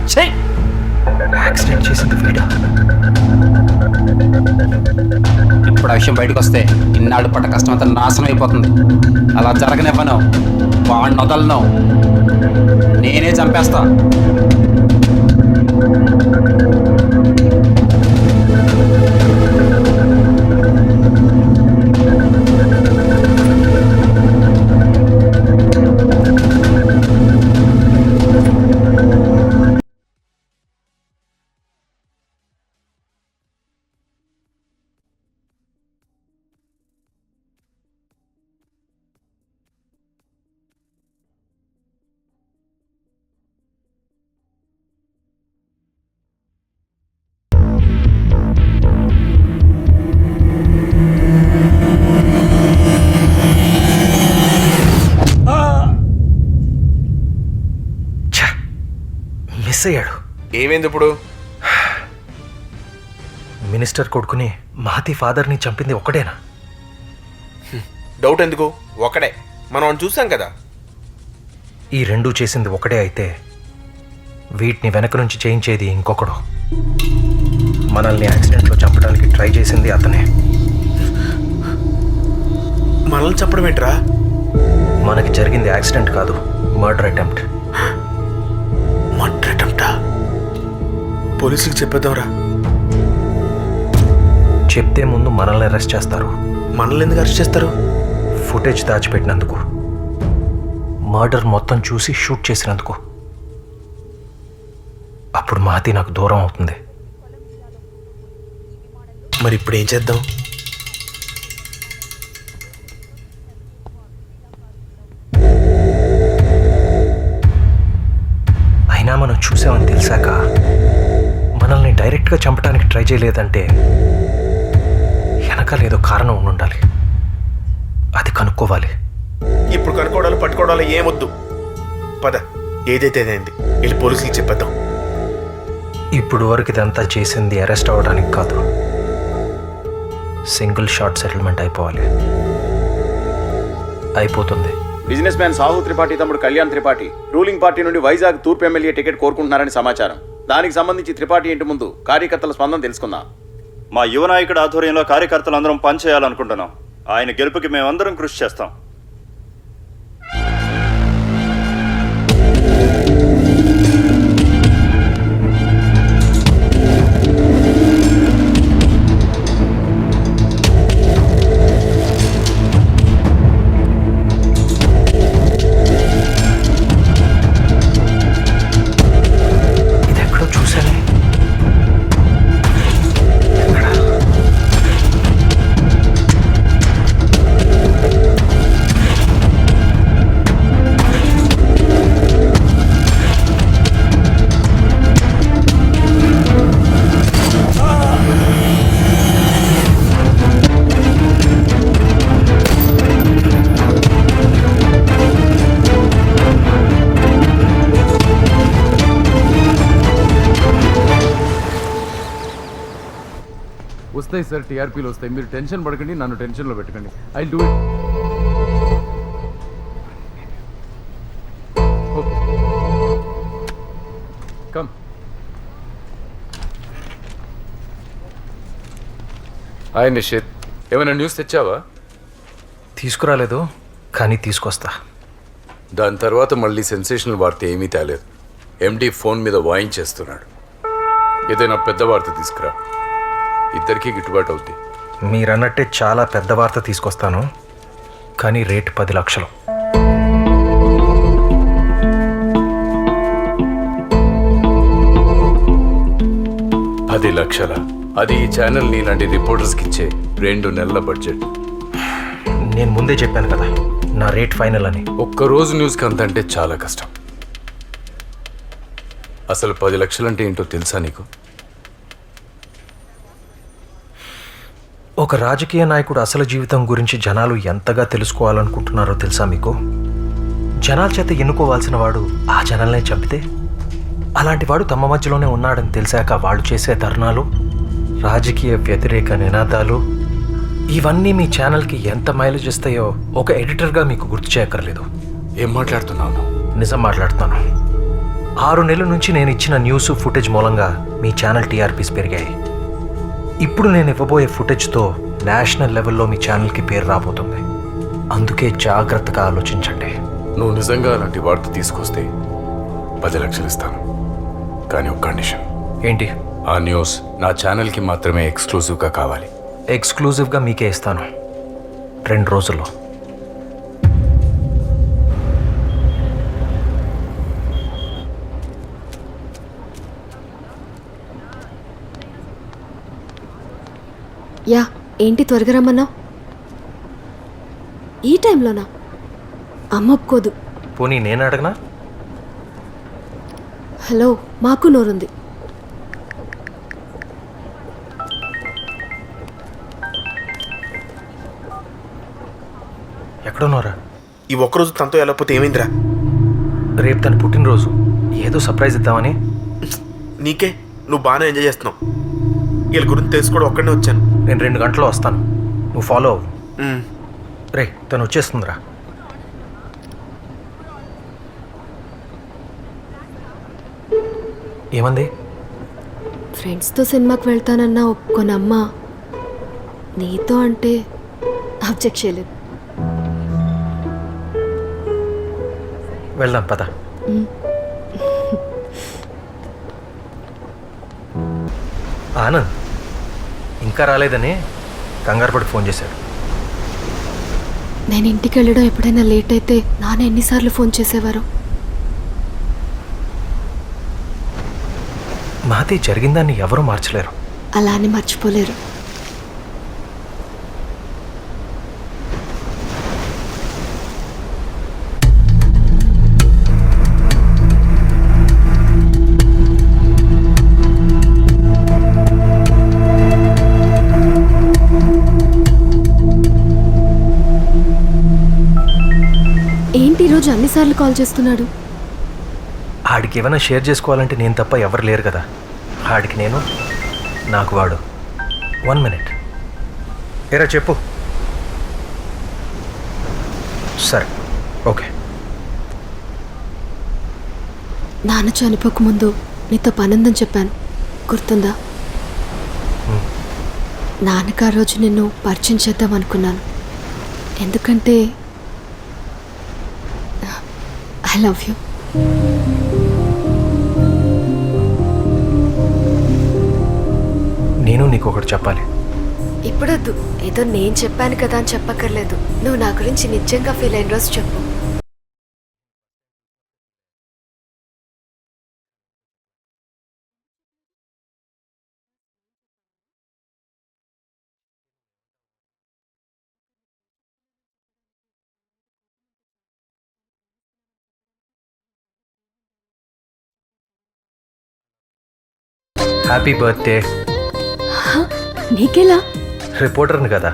Speaker 1: యాక్సిడెంట్ చేసింది వీడా?
Speaker 15: ఇప్పుడు ఆ విషయం బయటకు వస్తే ఇన్నాళ్ళు పడ్డ కష్టం అంతా నాశనం అయిపోతుంది. అలా జరగనివ్వను, వాడిని వదలను, నేనే చంపేస్తా.
Speaker 1: మిస్ అయ్యాడు.
Speaker 9: ఏమైంది ఇప్పుడు?
Speaker 1: మినిస్టర్ కొడుకుని మహతి ఫాదర్ని చంపింది ఒకటేనా?
Speaker 9: డౌట్ ఎందుకు? ఒకడే. మనం చూసాం కదా.
Speaker 1: ఈ రెండూ చేసింది ఒకటే అయితే వీటిని వెనక నుంచి చేయించేది ఇంకొకడు. మనల్ని యాక్సిడెంట్లో చంపడానికి ట్రై చేసింది అతనే.
Speaker 9: మనల్ని చంపడం ఏంట్రా?
Speaker 1: మనకి జరిగింది యాక్సిడెంట్ కాదు, మర్డర్ అటెంప్ట్.
Speaker 9: మర్డర్ అటెంప్టా? పోలీసులకు చెప్పేద్దాంరా.
Speaker 1: చెప్తే ముందు మనల్ని అరెస్ట్ చేస్తారు.
Speaker 9: మనల్ని ఎందుకు అరెస్ట్ చేస్తారు?
Speaker 1: ఫుటేజ్ దాచిపెట్టినందుకు, మర్డర్ మొత్తం చూసి షూట్ చేసినందుకు. అప్పుడు మహతి నాకు దూరం అవుతుంది.
Speaker 9: మరి ఇప్పుడు ఏం చేద్దాం?
Speaker 1: అయినా మనం చూసామని తెలిసాక మనల్ని డైరెక్ట్గా చంపడానికి ట్రై చేయలేదంటే వెనకాలేదో కారణం ఉండాలి. అది కనుక్కోవాలి.
Speaker 9: ఇప్పుడు కనుక్కోవడాలు పట్టుకోవడాలు ఏమొద్దు. పద, ఏదైతే అయింది, వెళ్ళి పోలీసులకు చెప్పేద్దాం.
Speaker 1: ఇప్పుడు వరకు ఇదంతా చేసింది అరెస్ట్ అవ్వడానికి కాదు, సింగిల్ షాట్ సెటిల్మెంట్ అయిపోవాలి. అయిపోతుంది.
Speaker 14: బిజినెస్ మ్యాన్ సాహు త్రిపాఠి తమ్ముడు కళ్యాణ్ త్రిపాఠి రూలింగ్ పార్టీ నుండి వైజాగ్ తూర్పు ఎమ్మెల్యే టికెట్ కోరుకుంటున్నారని సమాచారం. దానికి సంబంధించి త్రిపాఠి ఇంటి ముందు కార్యకర్తల స్పందన తెలుసుకుందాం.
Speaker 5: మా యువ నాయకుడి ఆధ్వర్యంలో కార్యకర్తలందరం పనిచేయాలనుకుంటున్నాం. ఆయన గెలుపుకి మేమందరం కృషి చేస్తాం.
Speaker 10: వస్తాయి సార్, టీఆర్పీలు వస్తాయి. మీరు టెన్షన్ పడకండి, నన్ను టెన్షన్లో పెట్టకండి. I do it. Okay, come. Hi Nishith, ఏమైనా న్యూస్ తెచ్చావా?
Speaker 1: తీసుకురాలేదు, కానీ తీసుకొస్తా.
Speaker 10: దాని తర్వాత మళ్ళీ సెన్సేషనల్ వార్త ఏమీ తేలేదు. ఎండి ఫోన్ మీద వాయించేస్తున్నాడు. ఏదైనా పెద్ద వార్త తీసుకురా, ఇద్దరికీ గిట్టుబాటు అవుద్ది.
Speaker 1: మీరన్నట్టే చాలా పెద్ద వార్త తీసుకొస్తాను, కానీ రేటు 10 లక్షలు.
Speaker 10: $10 లక్షల? అది ఈ ఛానల్ నీలాంటి రిపోర్టర్స్కి ఇచ్చే 2 నెలల బడ్జెట్.
Speaker 1: నేను ముందే చెప్పాను కదా నా రేట్ ఫైనల్ అని.
Speaker 10: ఒక్కరోజు న్యూస్కి అంత అంటే చాలా కష్టం. అసలు 10 లక్షలంటే ఏంటో తెలుసా నీకు?
Speaker 1: ఒక రాజకీయ నాయకుడు అసలు జీవితం గురించి జనాలు ఎంతగా తెలుసుకోవాలనుకుంటున్నారో తెలుసా మీకు? జనాల చేత ఎన్నుకోవాల్సిన వాడు ఆ జనాలనే చంపితే, అలాంటి వాడు తమ మధ్యలోనే ఉన్నాడని తెలిసాక వాళ్ళు చేసే ధర్నాలు, రాజకీయ వ్యతిరేక నినాదాలు, ఇవన్నీ మీ ఛానల్కి ఎంత మైలేజ్ ఇస్తాయో ఒక ఎడిటర్గా మీకు గుర్తు చేయక్కర్లేదు.
Speaker 10: ఏం మాట్లాడుతున్నావు?
Speaker 1: నిజం మాట్లాడుతున్నాను. 6 నెలల నుంచి నేను ఇచ్చిన న్యూస్ ఫుటేజ్ మూలంగా మీ ఛానల్ టీఆర్పీస్ పెరిగాయి. ఇప్పుడు నేను ఇవ్వబోయే ఫుటేజ్తో నేషనల్ లెవెల్లో మీ ఛానల్కి పేరు రాబోతుంది. అందుకే జాగ్రత్తగా ఆలోచించండి.
Speaker 10: నువ్వు నిజంగా అలాంటి వార్త తీసుకొస్తే 10 లక్షలు ఇస్తాను, కానీ ఒక కండిషన్.
Speaker 1: ఏంటి?
Speaker 10: ఆ న్యూస్ నా ఛానల్కి మాత్రమే ఎక్స్క్లూజివ్గా కావాలి.
Speaker 1: ఎక్స్క్లూజివ్గా మీకే ఇస్తాను 2 రోజుల్లో.
Speaker 4: యా, ఏంటి త్వరగా రమ్మన్నావు? ఈ టైంలోనా? అమ్మ ఒప్పుకోదు.
Speaker 1: పోనీ నేను అడగనా?
Speaker 4: హలో, మాకు నోరుంది.
Speaker 1: ఎక్కడున్నారా?
Speaker 9: ఈ ఒక్కరోజు తనతో వెళ్ళకపోతే ఏమైందిరా?
Speaker 1: రేపు తన పుట్టినరోజు, ఏదో సర్ప్రైజ్ ఇద్దామని.
Speaker 9: నీకే, నువ్వు బాగానే ఎంజాయ్ చేస్తున్నావు. వీళ్ళ గురించి తెలుసుకోవడం ఒక్కడనే వచ్చాను.
Speaker 1: నేను 2 గంటల్లో వస్తాను, నువ్వు ఫాలో అవ్వు. రే, తను వచ్చేస్తుందిరా. ఏమంది?
Speaker 4: ఫ్రెండ్స్తో సినిమాకి వెళ్తానన్నా ఒప్పుకోనమ్మ, నీతో అంటే అబ్జెక్ట్ చేయలేదు.
Speaker 1: వెళ్దాం పద. ఆనంద్ ఇంకా రాలేదని కంగారు పడి ఫోన్ చేశాడు.
Speaker 4: నేను ఇంటికి వెళ్ళడం ఎప్పుడైనా లేట్ అయితే నాన్న ఎన్నిసార్లు ఫోన్ చేసేవారు.
Speaker 1: మాది జరిగిందాన్ని ఎవరూ మార్చలేరు.
Speaker 4: అలా అని మర్చిపోలేరు. ఏంటి ఈరోజు అన్నిసార్లు కాల్ చేస్తున్నాడు?
Speaker 1: ఆడికి ఏమైనా షేర్ చేసుకోవాలంటే నేను తప్ప ఎవరు లేరు కదా. ఆడికి నేను, నాకు వాడు. 1 మినిట్. ఏరా చెప్పు. సరే, ఓకే.
Speaker 4: నాన్న చనిపోకముందు నీతో పనుందని చెప్పాను, గుర్తుందా? నాన్నకు ఆ రోజు నిన్ను పరిచయం చేద్దాం అనుకున్నాను, ఎందుకంటే ఐ లవ్ యూ.
Speaker 1: నేను నీకు ఒకటి చెప్పాలి.
Speaker 4: ఇప్పుడొద్దు, ఏదో నేను చెప్పాను కదా అని చెప్పక్కర్లేదు. నువ్వు నా గురించి నిజంగా ఫీల్ అయిన రోజు చెప్పు.
Speaker 1: Happy birthday.
Speaker 4: నీకెలా?
Speaker 1: రిపోర్టర్ని కదా,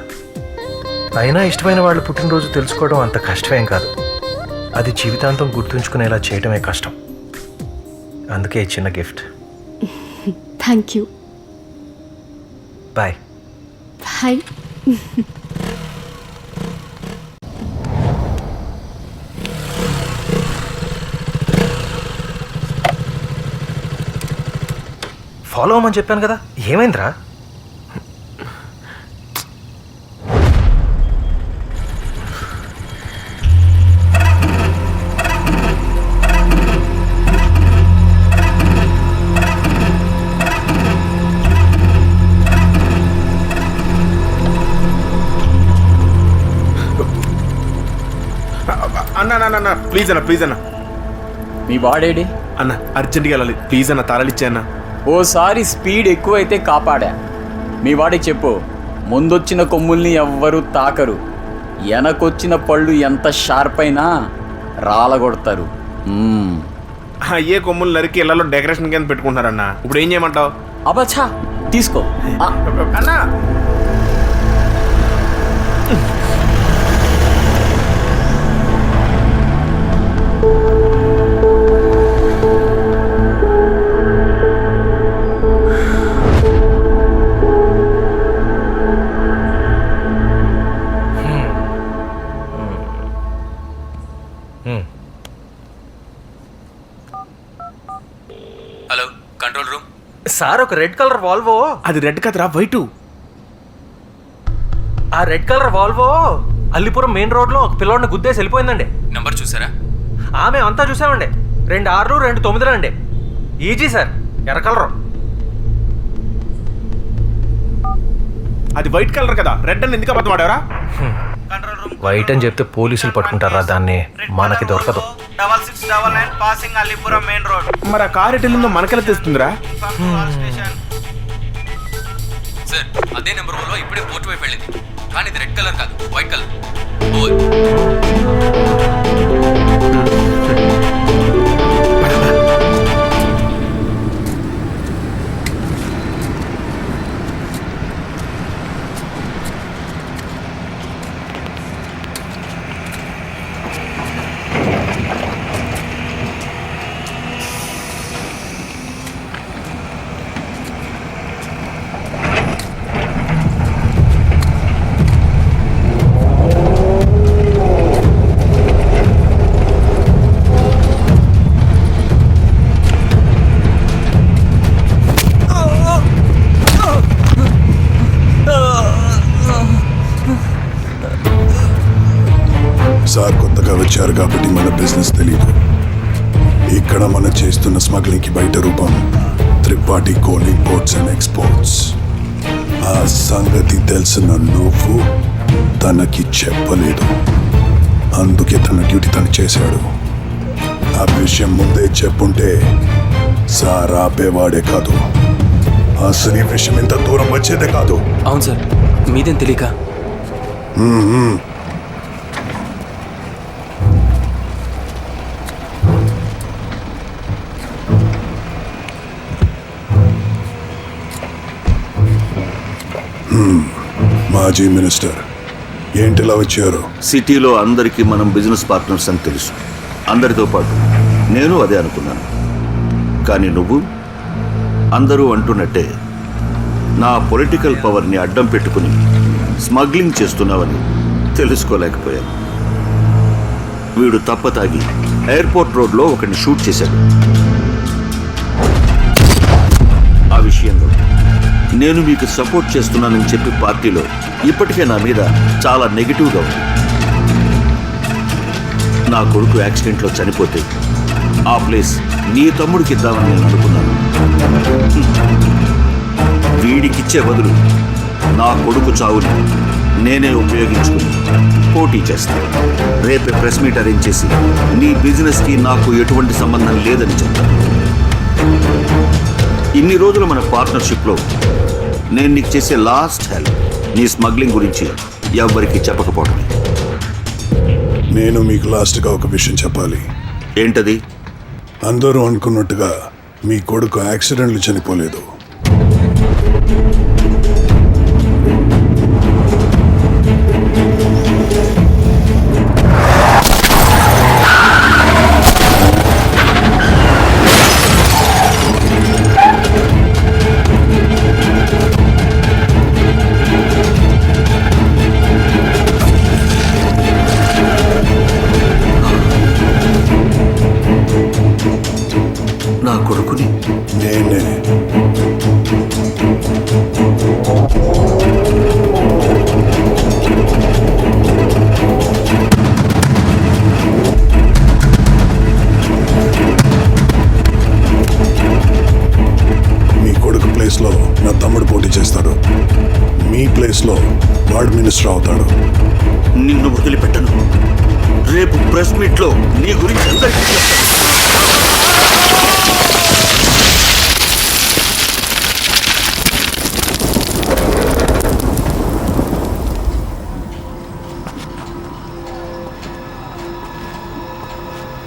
Speaker 1: అయినా ఇష్టమైన వాళ్ళు పుట్టినరోజు తెలుసుకోవడం అంత కష్టమేం కాదు. అది జీవితాంతం గుర్తుంచుకునేలా చేయడమే కష్టం. అందుకే ఈ చిన్న gift.
Speaker 4: Thank you.
Speaker 1: Bye.
Speaker 4: Bye.
Speaker 1: Follow అవ్వమని చెప్పాను కదా, ఏమైందిరా?
Speaker 9: అన్న ప్లీజ్ అన్న, ప్లీజ్ అన్న.
Speaker 6: మీ వాడేడి?
Speaker 9: అన్న అర్జెంట్గా వెళ్ళాలి, ప్లీజ్ అన్న, తాళాలిచ్చే అన్న.
Speaker 6: ఓసారి స్పీడ్ ఎక్కువైతే కాపాడా. మీ వాడికి చెప్పు, ముందొచ్చిన కొమ్ముల్ని ఎవ్వరూ తాకరు, వెనకొచ్చిన పళ్ళు ఎంత షార్ప్ అయినా రాలగొడతారు.
Speaker 9: ఏ కొమ్ములు నరికి ఇళ్లలో డెకరేషన్ కింద పెట్టుకుంటున్నారన్న, ఇప్పుడు ఏం చేయమంటావు?
Speaker 6: అబ్బా తీసుకో
Speaker 9: అన్నా.
Speaker 10: Hello, control room.
Speaker 1: సార్, ఒక రెడ్ కలర్ వాల్వో.
Speaker 9: అది రెడ్ కదరా, వైటు.
Speaker 1: ఆ red colour Volvo Allipuram main రోడ్లో ఒక పిల్లోడిని గుద్దేసి వెళ్ళిపోయిందండి.
Speaker 10: నంబర్ చూసారా?
Speaker 1: ఆమె అంతా చూసామండి. 2 6 2 9 అండి. ఈజీ సార్, ఎర్ర కలర్.
Speaker 9: అది వైట్ కలర్ కదా, రెడ్ అని ఎందుకు అబద్ధం ఆడారా?
Speaker 1: వైట్ అని చెప్తే పోలీసులు పట్టుకుంటారా దాన్ని? మనకి దొరకదు.
Speaker 2: 6699 పాసింగ్ అలీపురం మెయిన్ రోడ్.
Speaker 9: మరి ఆ కార్ ఎటు వెళ్ళిందో మనకెలా తెలుస్తుందిరా?
Speaker 10: సార్, అదే నెంబర్ వల్ల ఇప్పుడే పోర్ట్ వైపు వెళ్ళింది, కానీ ఇది రెడ్ కలర్ కాదు, వైట్ కలర్.
Speaker 17: సార్ కొత్తగా వచ్చారు కాబట్టి మన బిజినెస్ తెలీదు. ఇక్కడ మనం చేస్తున్న స్మగ్లింగ్కి బయట రూపం Tripathi coal imports and exports. ఆ సంగతి తెలిసిన నువ్వు తనకి చెప్పలేదు, అందుకే తన డ్యూటీ తను చేశాడు. ఆ విషయం ముందే చెప్పుంటే సార్ ఆపేవాడే కాదు, అసలు ఈ విషయం ఇంత దూరం వచ్చేదే కాదు.
Speaker 15: అవును సార్, మీదేం తెలియక.
Speaker 17: మాజీ మినిస్టర్, ఏంటిలా వచ్చారు?
Speaker 18: సిటీలో అందరికీ మనం బిజినెస్ పార్ట్నర్స్ అని తెలుసు, అందరితో పాటు నేను అదే అనుకున్నాను. కానీ నువ్వు అందరూ అంటున్నట్టే నా పొలిటికల్ పవర్ని అడ్డం పెట్టుకుని స్మగ్లింగ్ చేస్తున్నావని తెలుసుకోలేకపోయాను. వీడు తప్పతాగి ఎయిర్పోర్ట్ రోడ్లో ఒకరిని షూట్ చేశాడు. ఆ విషయంలో నేను మీకు సపోర్ట్ చేస్తున్నానని చెప్పి పార్టీలో ఇప్పటికే నా మీద చాలా నెగిటివ్గా ఉంది. నా కొడుకు యాక్సిడెంట్లో చనిపోతే ఆ ప్లేస్ నీ తమ్ముడికి ఇద్దామని నేను అనుకున్నాను. వీడికిచ్చే బదులు నా కొడుకు చావుని నేనే ఉపయోగించుకుని పోటీ చేస్తాను. రేపే ప్రెస్ మీట్ అరేంజ్ చేసి నీ బిజినెస్కి నాకు ఎటువంటి సంబంధం లేదని చెప్తాను. ఇన్ని రోజులు మన పార్ట్నర్షిప్లో నేను నీకు చేసే లాస్ట్ హెల్ప్ నీ స్మగ్లింగ్ గురించి ఎవ్వరికీ చెప్పకపోవడమే.
Speaker 17: నేను మీకు లాస్ట్గా ఒక విషయం చెప్పాలి.
Speaker 18: ఏంటది?
Speaker 17: అందరూ అనుకున్నట్టుగా మీ కొడుకు యాక్సిడెంట్లు చనిపోలేదు.
Speaker 18: నా కొడుకుని
Speaker 17: నేనే. మీ కొడుకు ప్లేస్లో నా తమ్ముడు పోటీ చేస్తాడు. మీ ప్లేస్లో వార్డ్ మినిస్టర్ అవుతాడు.
Speaker 18: నిన్ను వదిలిపెట్టను. రేపు ప్రెస్ మీట్లో నీ గురించి అందరికీ చెప్తాను.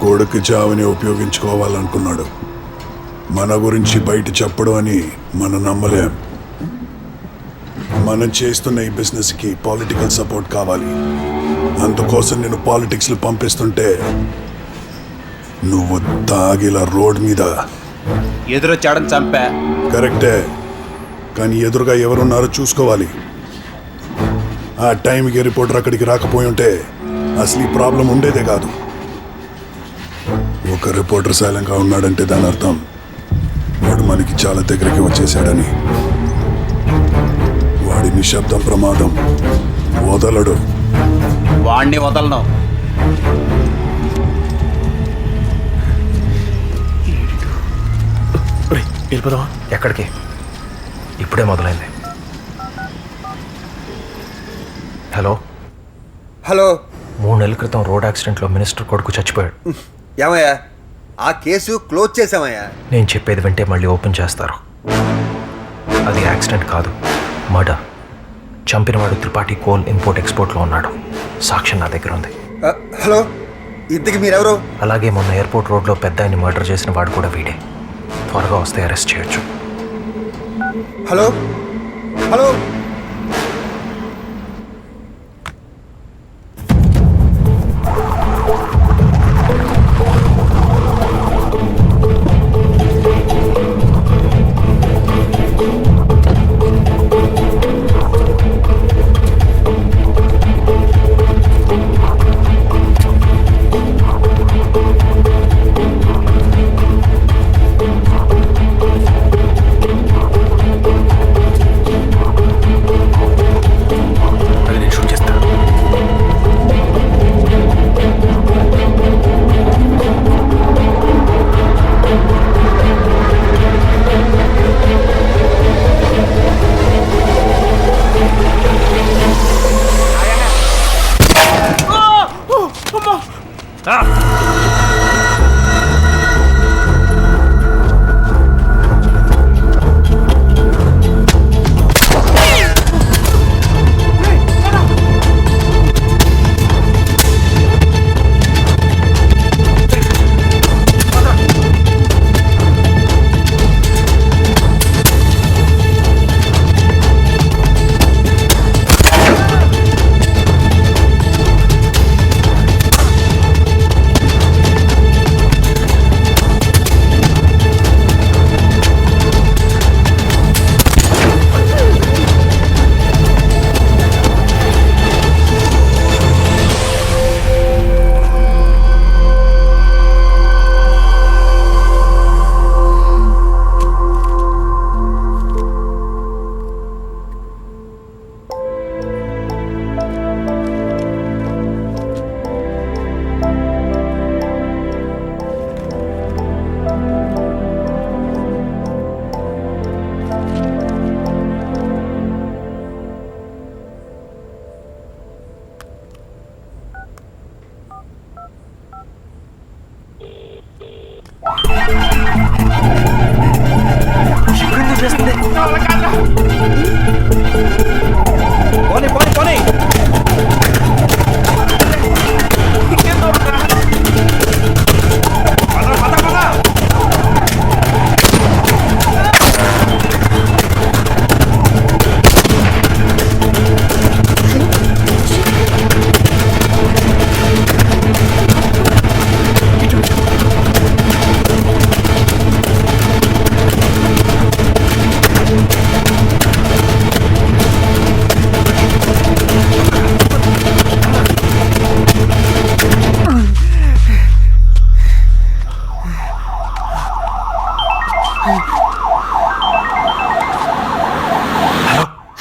Speaker 17: కొడుకు చావుని ఉపయోగించుకోవాలనుకున్నాడు. మన గురించి బయట చెప్పడం అని మనం నమ్మలేం. మనం చేస్తున్న ఈ బిజినెస్కి పొలిటికల్ సపోర్ట్ కావాలి. అందుకోసం నేను పాలిటిక్స్లో పంపిస్తుంటే నువ్వు తాగిలా రోడ్ మీద
Speaker 15: ఎదురొచ్చాడని చంపా.
Speaker 17: కరెక్టే, కానీ ఎదురుగా ఎవరున్నారో చూసుకోవాలి. ఆ టైంకి రిపోర్టర్ అక్కడికి రాకపోయి ఉంటే అసలు ఈ ప్రాబ్లం ఉండేదే కాదు. ఒక రిపోర్టర్ సైలెంట్గా ఉన్నాడంటే దాని అర్థం వాడు మనకి చాలా దగ్గరికి వచ్చేసాడని. వాడి నిశ్శబ్దం ప్రమాదం. వదలడు.
Speaker 15: వాణ్ణి వదలను.
Speaker 1: వెళ్ళిపోదామా? ఎక్కడికి? ఇప్పుడే మొదలైంది. Hello
Speaker 13: hello.
Speaker 1: 3 నెలల క్రితం రోడ్ యాక్సిడెంట్లో మినిస్టర్ కొడుకు చచ్చిపోయాడు.
Speaker 13: ఏమయ్యా, ఆ కేసు క్లోజ్ చేసామయ్యా.
Speaker 1: నేను చెప్పేది వింటే మళ్ళీ ఓపెన్ చేస్తారు. అది యాక్సిడెంట్ కాదు, మర్డర్. చంపినవాడు త్రిపాఠి కోల్ ఇంపోర్ట్ ఎక్స్పోర్ట్లో ఉన్నాడు. సాక్ష్యం నా దగ్గర ఉంది.
Speaker 13: హలో, ఇంతకు మీరెవరు?
Speaker 1: అలాగే మొన్న ఎయిర్పోర్ట్ రోడ్లో పెద్ద ఆయన్ని మర్డర్ చేసిన వాడు కూడా వీడే. త్వరగా వస్తే అరెస్ట్ చేయొచ్చు.
Speaker 13: Hello hello.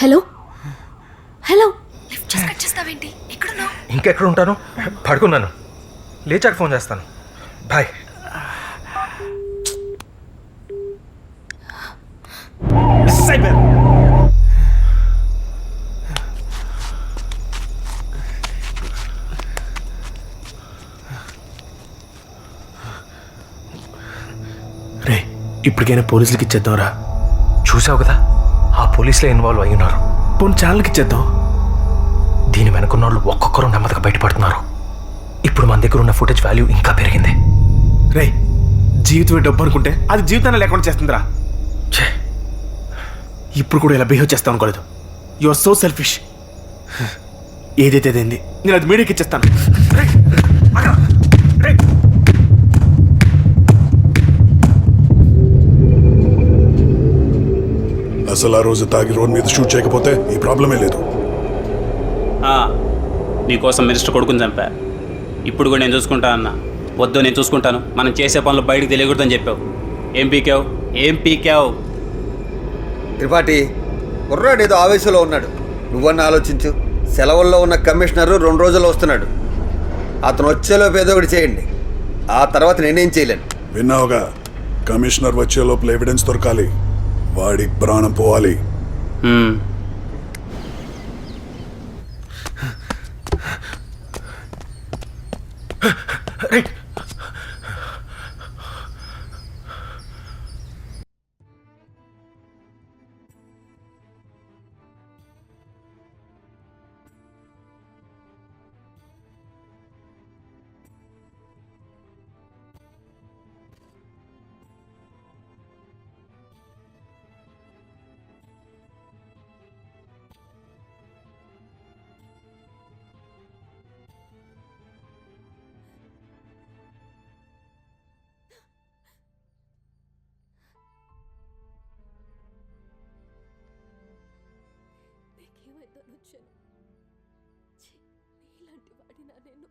Speaker 4: Hello hello lift చేసి కట్ చేస్తావేంటి? ఎక్కడున్నావు?
Speaker 1: ఇంకెక్కడ ఉంటాను? పడుకున్నాను. లేచాక ఫోన్ చేస్తాను. బాయ్.
Speaker 9: రే, ఇప్పటికైనా పోలీసులకి ఇచ్చేద్దాంరా.
Speaker 1: చూసావు కదా, ఆ పోలీసులే ఇన్వాల్వ్ అయి ఉన్నారు.
Speaker 9: పోనీ ఛానల్కి ఇచ్చేద్దాం.
Speaker 1: దీని వెనుకున్న వాళ్ళు ఒక్కొక్కరు నెమ్మదిగా బయటపడుతున్నారు. ఇప్పుడు మన దగ్గర ఉన్న ఫుటేజ్ వాల్యూ ఇంకా పెరిగింది.
Speaker 9: రే, జీవితమే డబ్బు అనుకుంటే అది జీవితాన్ని లేకుండా చేస్తుందిరా. ఇప్పుడు కూడా ఇలా బిహేవ్ చేస్తాను అనుకోలేదు. You are so selfish. ఏదైతే అదేంది, నేను అది మీడియాకి ఇచ్చేస్తాను.
Speaker 17: అసలు ఆ రోజు తాగి రోడ్ మీద షూట్ చేయకపోతే ఈ ప్రాబ్లమే లేదు.
Speaker 15: నీకోసం మినిస్టర్ కొడుకుని చంపా. ఇప్పుడు కూడా నేను చూసుకుంటా అన్నా. వద్దు, నేను చూసుకుంటాను. మనం చేసే పనులు బయటకు తెలియకూడదని చెప్పావు. ఏం పీకావు?
Speaker 13: త్రిపాఠి, కుర్రాడు ఏదో ఆవేశంలో ఉన్నాడు. నువ్వన్నా ఆలోచించు. సెలవుల్లో ఉన్న కమిషనరు 2 రోజుల్లో వస్తున్నాడు. అతను వచ్చేలోపు ఏదో ఒకటి చేయండి. ఆ తర్వాత నేనేం చేయలేను.
Speaker 17: విన్నావుగా, కమిషనర్ వచ్చే లోపల ఎవిడెన్స్ దొరకాలి. వాడి ప్రాణం పోవాలి.
Speaker 4: నీలాంటి వాడినా నేను?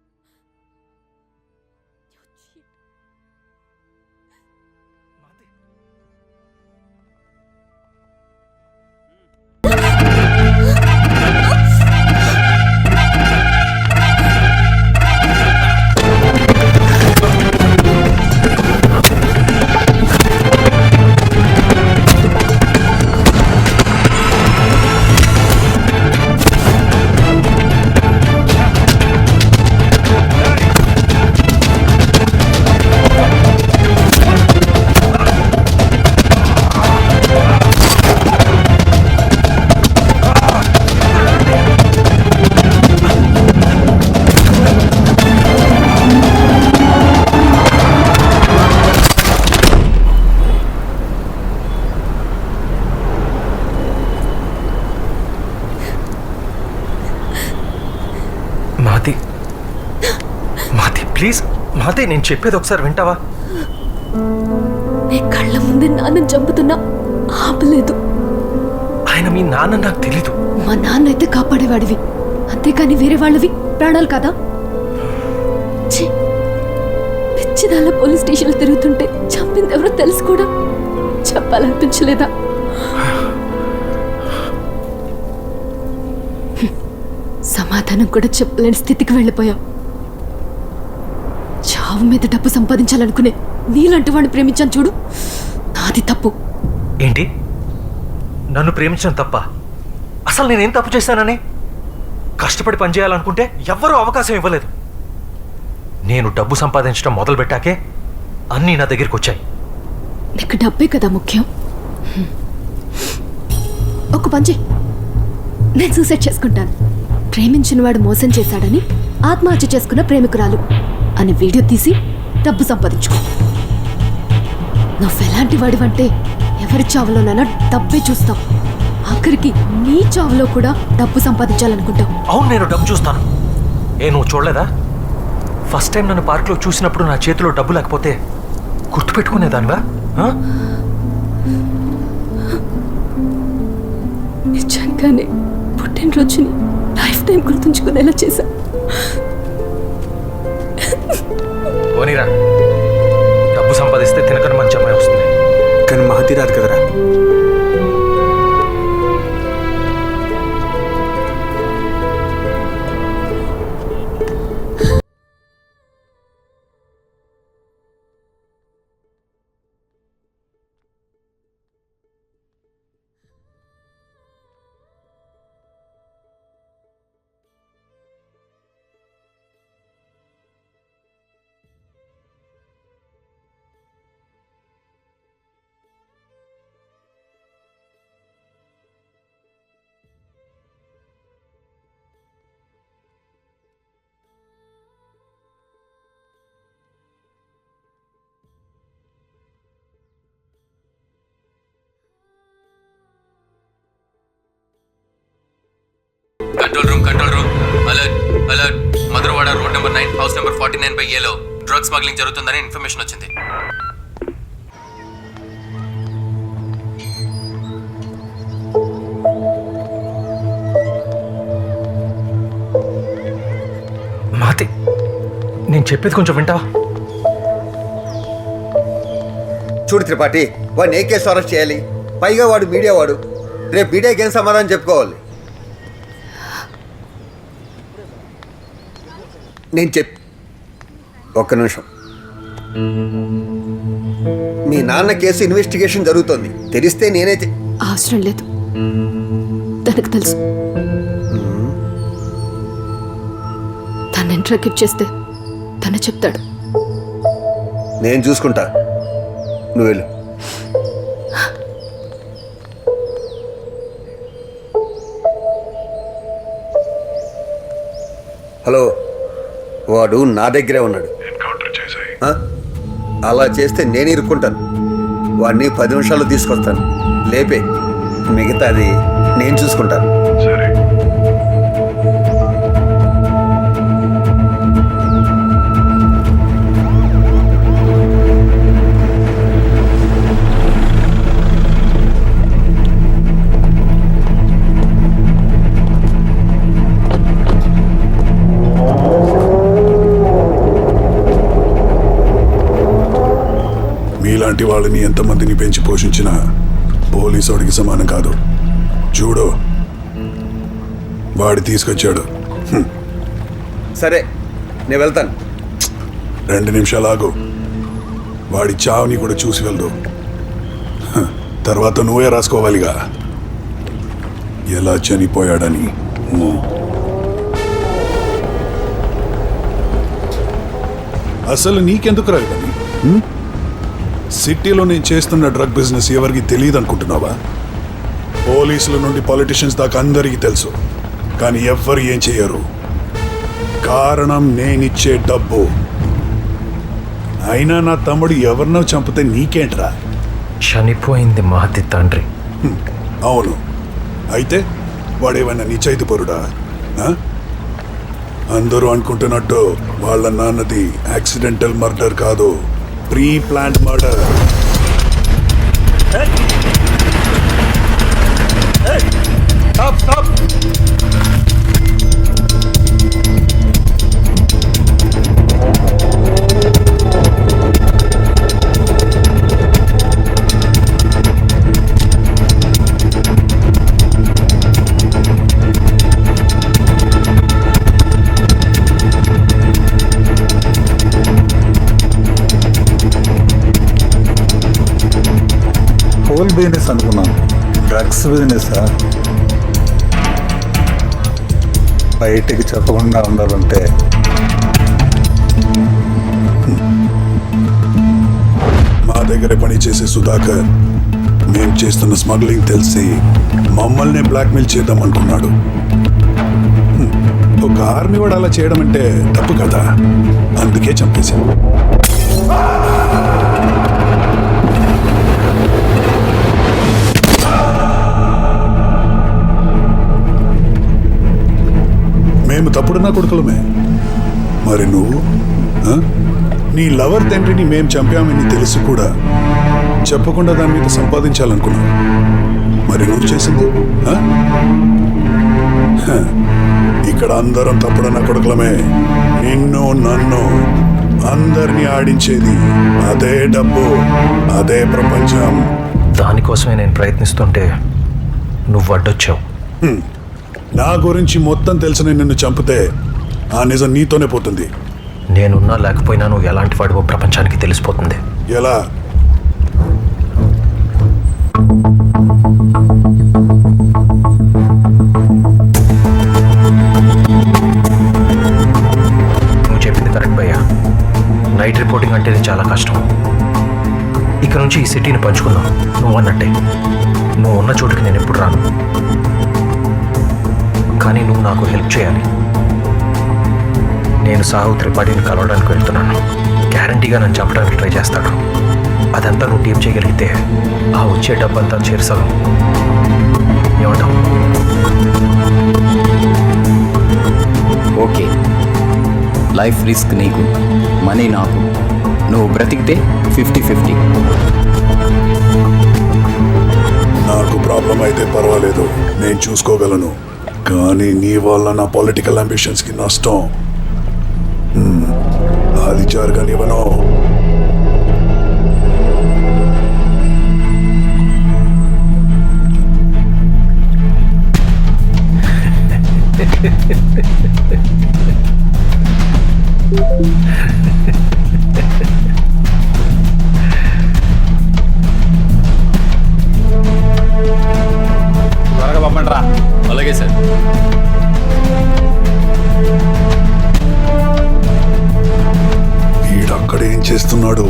Speaker 1: ప్లీజ్ మాతే, నేను చెప్పేది ఒకసారి వింటావా?
Speaker 4: నీ కళ్ళ ముందే నాన్నని చంపుతున్నా ఆపలేదు.
Speaker 1: ఆయన మీ నాన్న నాకు తెలీదు.
Speaker 4: మా నాన్న అయితే కాపాడేవాడివి, అంతేకాని వేరే వాళ్ళవి ప్రాణాలు కదా. పిచ్చిదాల పోలీస్ స్టేషన్లో తిరుగుతుంటే చంపింది ఎవరో తెలుసు కూడా చెప్పాలనిపించలేదా? సమాధానం కూడా చెప్పలేని స్థితికి వెళ్ళిపోయావు. చావు మీద డబ్బు సంపాదించాలనుకునే నీలాంటి వాడిని ప్రేమించాను చూడు, నాది తప్పు.
Speaker 1: ఏంటి, నన్ను ప్రేమించడం తప్ప? అసలు నేనేం తప్పు చేశానని? కష్టపడి పనిచేయాలనుకుంటే ఎవ్వరూ అవకాశం ఇవ్వలేదు. నేను డబ్బు సంపాదించడం మొదలు పెట్టాకే అన్నీ నా దగ్గరికి వచ్చాయి.
Speaker 4: నీకు డబ్బే కదా ముఖ్యం. ఒక పని చెయ్యి, నేను సూసైడ్ చేసుకుంటాను. ప్రేమించిన వాడు మోసం చేశాడని ఆత్మహత్య చేసుకున్న ప్రేమికురాలు అని వీడియో తీసి డబ్బు సంపాదించుకో. నువ్వెలాంటి వాడివంటే ఎవరి చావులోనైనా డబ్బే చూస్తావు. ఆఖరికి నీ చావులో కూడా డబ్బు సంపాదించాలనుకుంటావు.
Speaker 1: అవును, నేను డబ్బు చూస్తాను. నువ్వు చూడలేదా? ఫస్ట్ టైం నన్ను పార్క్లో చూసినప్పుడు నా చేతిలో డబ్బు లేకపోతే గుర్తుపెట్టుకునేదానివా?
Speaker 4: నిజంగానే పుట్టినరోజుని లైఫ్ టైం గుర్తుంచుకునేలా చేశా.
Speaker 1: పోనీరా, డబ్బు సంపాదిస్తే తినకని మంచి అమ్మాయి వస్తుంది.
Speaker 9: కానీ మహతి రాదు కదరా.
Speaker 19: Control room alert alert Madhuravada road number 9 house number 49/Aలో డ్రగ్ స్మగ్లింగ్ జరుగుతుందని ఇన్ఫర్మేషన్ వచ్చింది.
Speaker 1: మాతి, నేను చెప్పేది కొంచెం వింటావా?
Speaker 13: చూడు త్రిపాఠి, వాడిని ఏ కేసు అరెస్ట్ చేయాలి? పైగా వాడు మీడియా వాడు. రేపు మీడియాకి ఏం సమాధానం చెప్పుకోవాలి? నేను ఒక్క నిమిషం. మీ నాన్న కేసు ఇన్వెస్టిగేషన్ జరుగుతోంది. తెలిస్తే నేనే
Speaker 16: అవసరం లేదు, తనకు తెలుసు. తను ఇంట్రాక్ట్ చేస్తే తనే చెప్తాడు.
Speaker 13: నేను చూసుకుంటా, నువ్వు వెళ్ళు. హలో, వాడు నా దగ్గరే ఉన్నాడు. ఆ? అలా చేస్తే నేను ఇరుక్కుంటాను. వాడిని 10 నిమిషాల్లో తీసుకొస్తాను. లేపే, మిగతాది నేను చూసుకుంటాను.
Speaker 17: మీలాంటి వాళ్ళని ఎంతమందిని పెంచి పోషించినా పోలీసోడికి సమానం కాదు. చూడు, వాడి తీసుకొచ్చాడు.
Speaker 13: సరే, నేను వెళ్తాను.
Speaker 17: 2 నిమిషాలు ఆగు. వాడి చావుని కూడా చూసి వెళ్దు. తర్వాత నువ్వే రాసుకోవాలిగా ఎలా చనిపోయాడని. అసలు నీకెందుకు రాయదని? సిటీలో నేను చేస్తున్న డ్రగ్ బిజినెస్ ఎవరికి తెలియదు అనుకుంటున్నావా? పోలీసుల నుండి పాలిటిషియన్స్ దాకా అందరికీ తెలుసు, కానీ ఎవ్వరు ఏం చేయరు. కారణం నేనిచ్చే డబ్బు. అయినా నా తమ్ముడు ఎవరినో చంపితే నీకేంట్రా?
Speaker 1: చనిపోయింది మహతి తండ్రి.
Speaker 17: అవును, అయితే వాడేమైనా నిశ్చయితపరుడా? అందరూ అనుకుంటున్నట్టు వాళ్ళ నాన్నది యాక్సిడెంటల్ మర్డర్ కాదు, pre planned murder.
Speaker 12: Whole business అనుకున్నాను, డ్రగ్స్ బిజినెస్. బయటికి చెప్పకుండా ఉండాలంటే
Speaker 17: మా దగ్గర పని చేసే సుధాకర్ మేం చేస్తున్న స్మగ్లింగ్ తెలిసి మమ్మల్ని బ్లాక్మెయిల్ చేద్దాం అనుకున్నాడు. ఒక ఆర్మీ వాడు అలా చేయడం అంటే తప్పు కదా, అందుకే చంపేశాం. మేము తప్పుడున్నా కొడుకులమే. మరి నువ్వు నీ లవర్ తండ్రిని మేం చంపామని తెలిసి కూడా చెప్పకుండా దాని మీద సంపాదించాలనుకున్నావు. మరి నువ్వు చేసింది? ఇక్కడ అందరం తప్పుడున్న కొడుకులమే. నిన్ను నన్ను అందరినీ ఆడించేది అదే డబ్బు, అదే ప్రపంచం.
Speaker 1: దానికోసమే నేను ప్రయత్నిస్తుంటే నువ్వు అడ్డొచ్చావు.
Speaker 17: నా గురించి మొత్తం తెలిసిన నిన్ను చంపితే ఆ నిజం నీతోనే పోతుంది.
Speaker 1: నేనున్నా లేకపోయినా నువ్వు ఎలాంటి వాడివో ప్రపంచానికి తెలిసిపోతుంది.
Speaker 17: ఎలా?
Speaker 1: నువ్వు చెప్పింది కరెక్ట్ భయ్యా. నైట్ రిపోర్టింగ్ అంటేనే చాలా కష్టం. ఇక నుంచి ఈ సిటీని పంచుకుందాం. నువ్వు అన్నట్టే నువ్వు ఉన్న చోటుకి నేను ఎప్పుడు రాను, కానీ నువ్వు నాకు హెల్ప్ చేయాలి. నేను సాహు త్రిపాఠిని కలవడానికి వెళ్తున్నాను. గ్యారంటీగా నన్ను చంపడానికి ట్రై చేస్తాడు. అదంతా నువ్వు టీం చేయగలిగితే ఆ వచ్చే డబ్బంతా చేర్చగలం. ఏమంటావు?
Speaker 15: లైఫ్ రిస్క్ నీకు, మనీ నాకు. నువ్వు బ్రతికితే 50-50.
Speaker 17: నాకు ప్రాబ్లం అయితే పర్వాలేదు, నేను చూసుకోగలను. కానీ నీ వల్ల నా పొలిటికల్ అంబిషన్స్కి నష్టం. అది జరగనివ్వను.
Speaker 15: త్వరగా పంపండి రా.
Speaker 19: అలాగే సార్.
Speaker 17: వీడక్కడ ఏం చేస్తున్నాడు?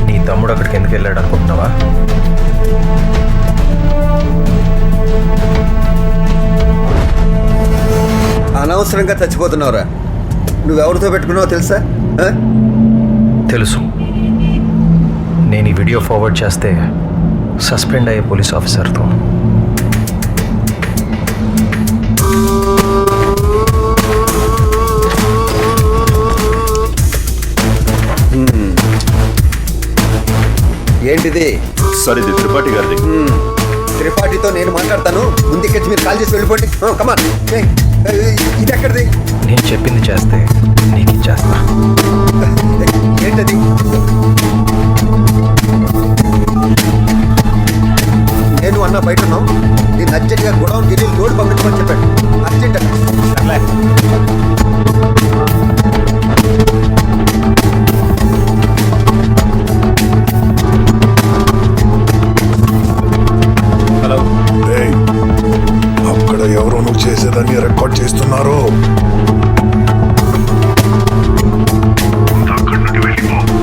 Speaker 1: నీ తమ్ముడు అక్కడికి ఎందుకు వెళ్ళాడు అనుకుంటున్నావా?
Speaker 13: అనవసరంగా చచ్చిపోతున్నావురా. నువ్వెవరితో పెట్టుకున్నావో తెలుసా?
Speaker 1: తెలుసు. నేను ఈ వీడియో ఫార్వర్డ్ చేస్తే సస్పెండ్ అయ్యే పోలీస్ ఆఫీసర్తో.
Speaker 13: ఏంటిది?
Speaker 18: సార్, ఇది త్రిపాఠి గారిది.
Speaker 13: త్రిపాఠితో నేను మాట్లాడతాను. ముందుకెచ్చి మీరు కాల్ చేసి వెళ్ళిపోండి. కమాన్. ఇది ఎక్కడిది?
Speaker 1: నేను చెప్పింది చేస్తే నీకు ఇచ్చేస్తా.
Speaker 13: ఏంటది? నేను అన్న బయట ఉన్నాం. నేను అర్జెంట్గా గొడవకి వెళ్ళి రోడ్డు పంపించమని చెప్పాడు. అర్జెంట్.
Speaker 15: హలో.
Speaker 17: అక్కడ ఎవరో నువ్వు చేసేదాన్ని రికార్డ్ చేస్తున్నారు.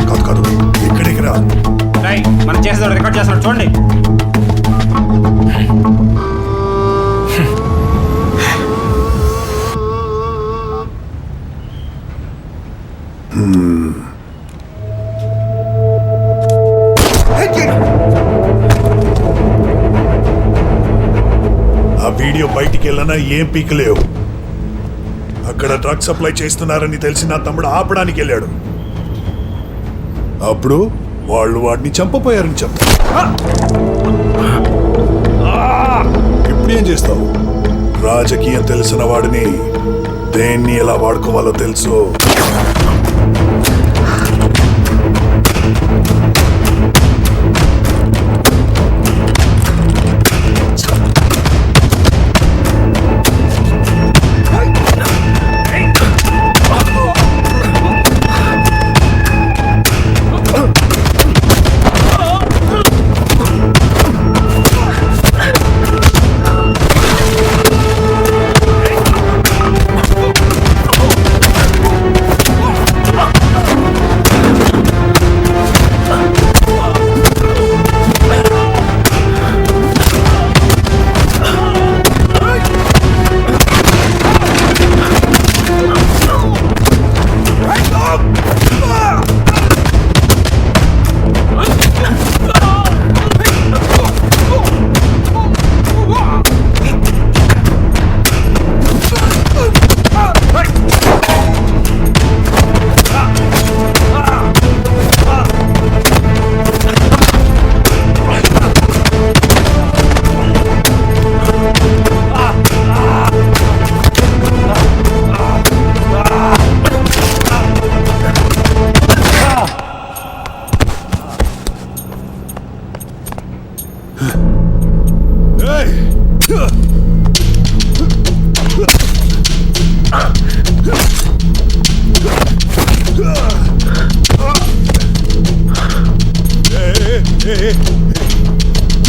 Speaker 17: కాదు కాదు, ఇక్కడికి రా.
Speaker 15: మనం చేసేది రికార్డ్ చేస్తున్నాడు చూడండి.
Speaker 17: ఆ వీడియో బయటికి వెళ్ళినా ఏం పీకలేవు. అక్కడ డ్రగ్ సప్లై చేస్తున్నారని తెలిసి నా తమ్ముడు ఆపడానికి వెళ్ళాడు. అప్పుడు వాళ్ళు వాడిని చంపపోయారని చెప్పు. ఇప్పుడు ఏం చేస్తావు? రాజకీయం తెలిసిన వాడిని దేన్ని ఎలా వాడుకోవాలో తెలుసు.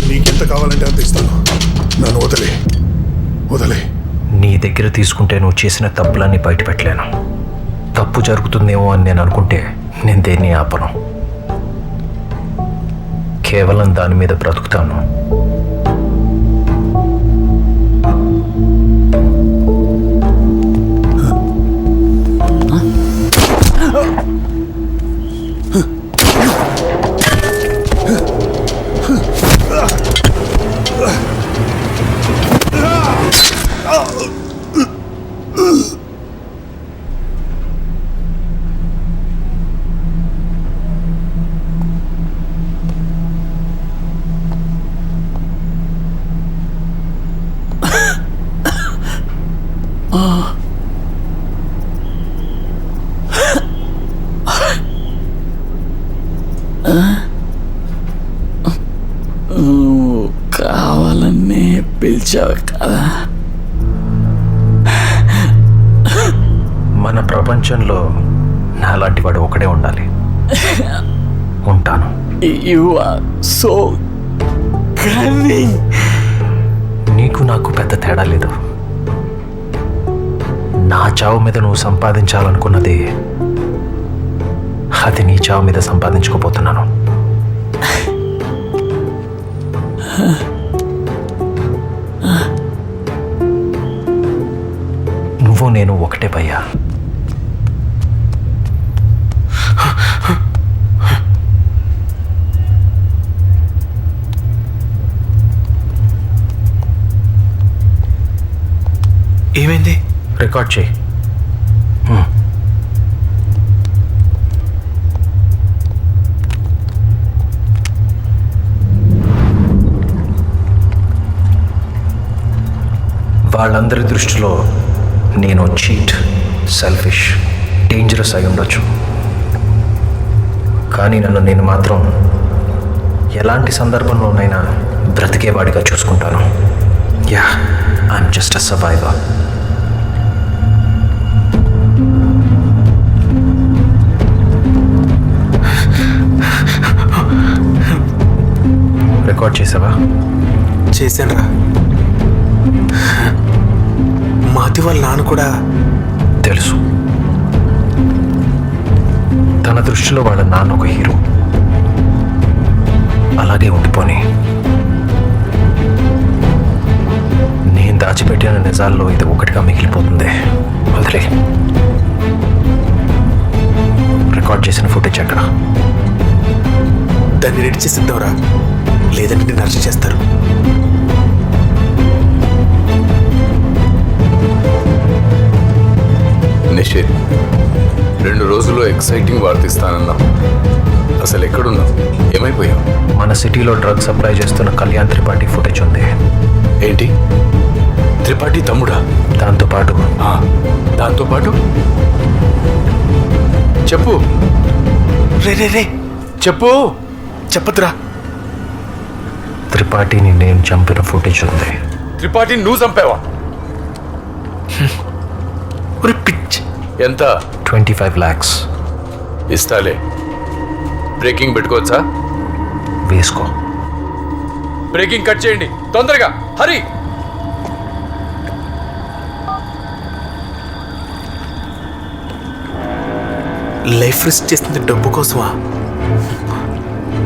Speaker 17: నీకెంత కావాలంటే అంత ఇస్తాను. నన్ను వదిలే.
Speaker 1: నీ దగ్గర తీసుకుంటే నువ్వు చేసిన తప్పులన్నీ బయట పెట్టలేను. తప్పు జరుగుతుందేమో అని నేను అనుకుంటే నేను దేన్ని ఆపను. కేవలం దాని మీద బ్రతుకుతాను.
Speaker 6: కావాలని పిలిచావు కదా.
Speaker 1: మన ప్రపంచంలో నాలాంటి వాడు ఒకడే ఉండాలి. ఉంటాను.
Speaker 6: You are so cunning.
Speaker 1: నీకు నాకు పెద్ద తేడా లేదు. నా చావు మీద నువ్వు సంపాదించాలనుకున్నది, అది నీ చావు మీద సంపాదించుకోబోతున్నాను. నువ్వు నేను ఒకటే భయ్యా.
Speaker 9: ఏమైంది?
Speaker 1: రికార్డ్ చేయి. వాళ్ళందరి దృష్టిలో నేను చీట్, సెల్ఫిష్, డేంజరస్ అయి ఉండొచ్చు. కానీ నన్ను నేను మాత్రం ఎలాంటి సందర్భంలోనైనా బ్రతికేవాడిగా చూసుకుంటాను. Yeah, I'm just a survivor. Record చేసావా?
Speaker 9: చేశానురా. మాతి వాళ్ళ నాన్న కూడా
Speaker 1: తెలుసు. తన దృష్టిలో వాళ్ళ నాన్న ఒక హీరో. అలాగే ఉండిపోని. నేను దాచిపెట్టిన నిజాల్లో ఇది ఒకటిగా మిగిలిపోతుంది. వదిలే. రికార్డ్ చేసిన ఫుటేజ్ ఎక్కడ?
Speaker 9: దాన్ని రెడీ చేసిద్దాంరా, లేదంటే నేను అరెస్ట్ చేస్తారు.
Speaker 10: నిషేధ్, 2 రోజుల్లో ఎక్సైటింగ్ వార్త ఇస్తానన్నావు. అసలు ఎక్కడున్నావు? ఏమైపోయావు?
Speaker 1: మన సిటీలో డ్రగ్ సప్లై చేస్తున్న కళ్యాణ్ త్రిపాఠి ఫుటేజ్ ఉంది.
Speaker 10: ఏంటి? త్రిపాఠి తమ్ముడా?
Speaker 1: దాంతోపాటు
Speaker 10: చెప్పు.
Speaker 9: రే
Speaker 10: చెప్పు.
Speaker 9: చెప్పదురా.
Speaker 1: త్రిపాఠిని నేను చంపిన ఫుటేజ్ ఉంది.
Speaker 10: త్రిపాఠిని నువ్వు చంపావా?
Speaker 9: పిచ్.
Speaker 10: ఎంత?
Speaker 1: 25 lakhs.
Speaker 10: ఇస్తాలే. బ్రేకింగ్ పెట్టుకోవచ్చా?
Speaker 1: వేసుకో.
Speaker 10: బ్రేకింగ్ కట్ చేయండి తొందరగా. హరి.
Speaker 9: లైఫ్ రిస్క్ చేస్తుంది డబ్బు కోసమా?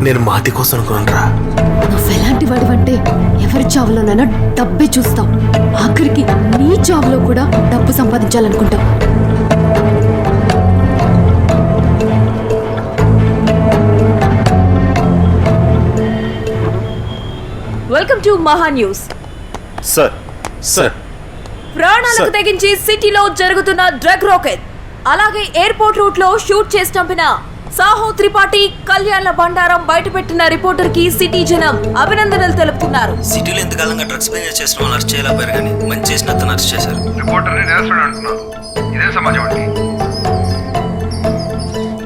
Speaker 9: నేను మాతి కోసం అనుకున్నాను.
Speaker 16: నువ్వు ఎలాంటి వాడివంటే ఎవరి చావులోనైనా డబ్బే చూస్తావు. ఆఖరికి నీ చావులో కూడా డబ్బు సంపాదించాలనుకుంటావు.
Speaker 8: వెల్కమ్ టు మహా న్యూస్.
Speaker 5: సార్
Speaker 8: ప్రాణాలకు తెగించి సిటీలో జరుగుతున్న డ్రగ్ రాకెట్, అలాగే ఎయిర్పోర్ట్ రూట్ లో షూట్ చేసి చంపిన సాహో త్రిపాఠి, కళ్యాణ్ బండారం బయటపెట్టిన రిపోర్టర్ కి సిటీ జనం అభినందనలు తెలుపుతున్నారు.
Speaker 20: సిటీలో ఎంతకాలంగా డ్రగ్స్ బిజినెస్ చేసిన వాళ్ళు అరెస్ట్ చేయలేకపోయారు, కానీ మంచి చేసిన అతను అరెస్ట్ చేశారు.
Speaker 3: రిపోర్టర్ని నేరస్తుడు అంటున్నారు. ఇదే సమాజం అండి.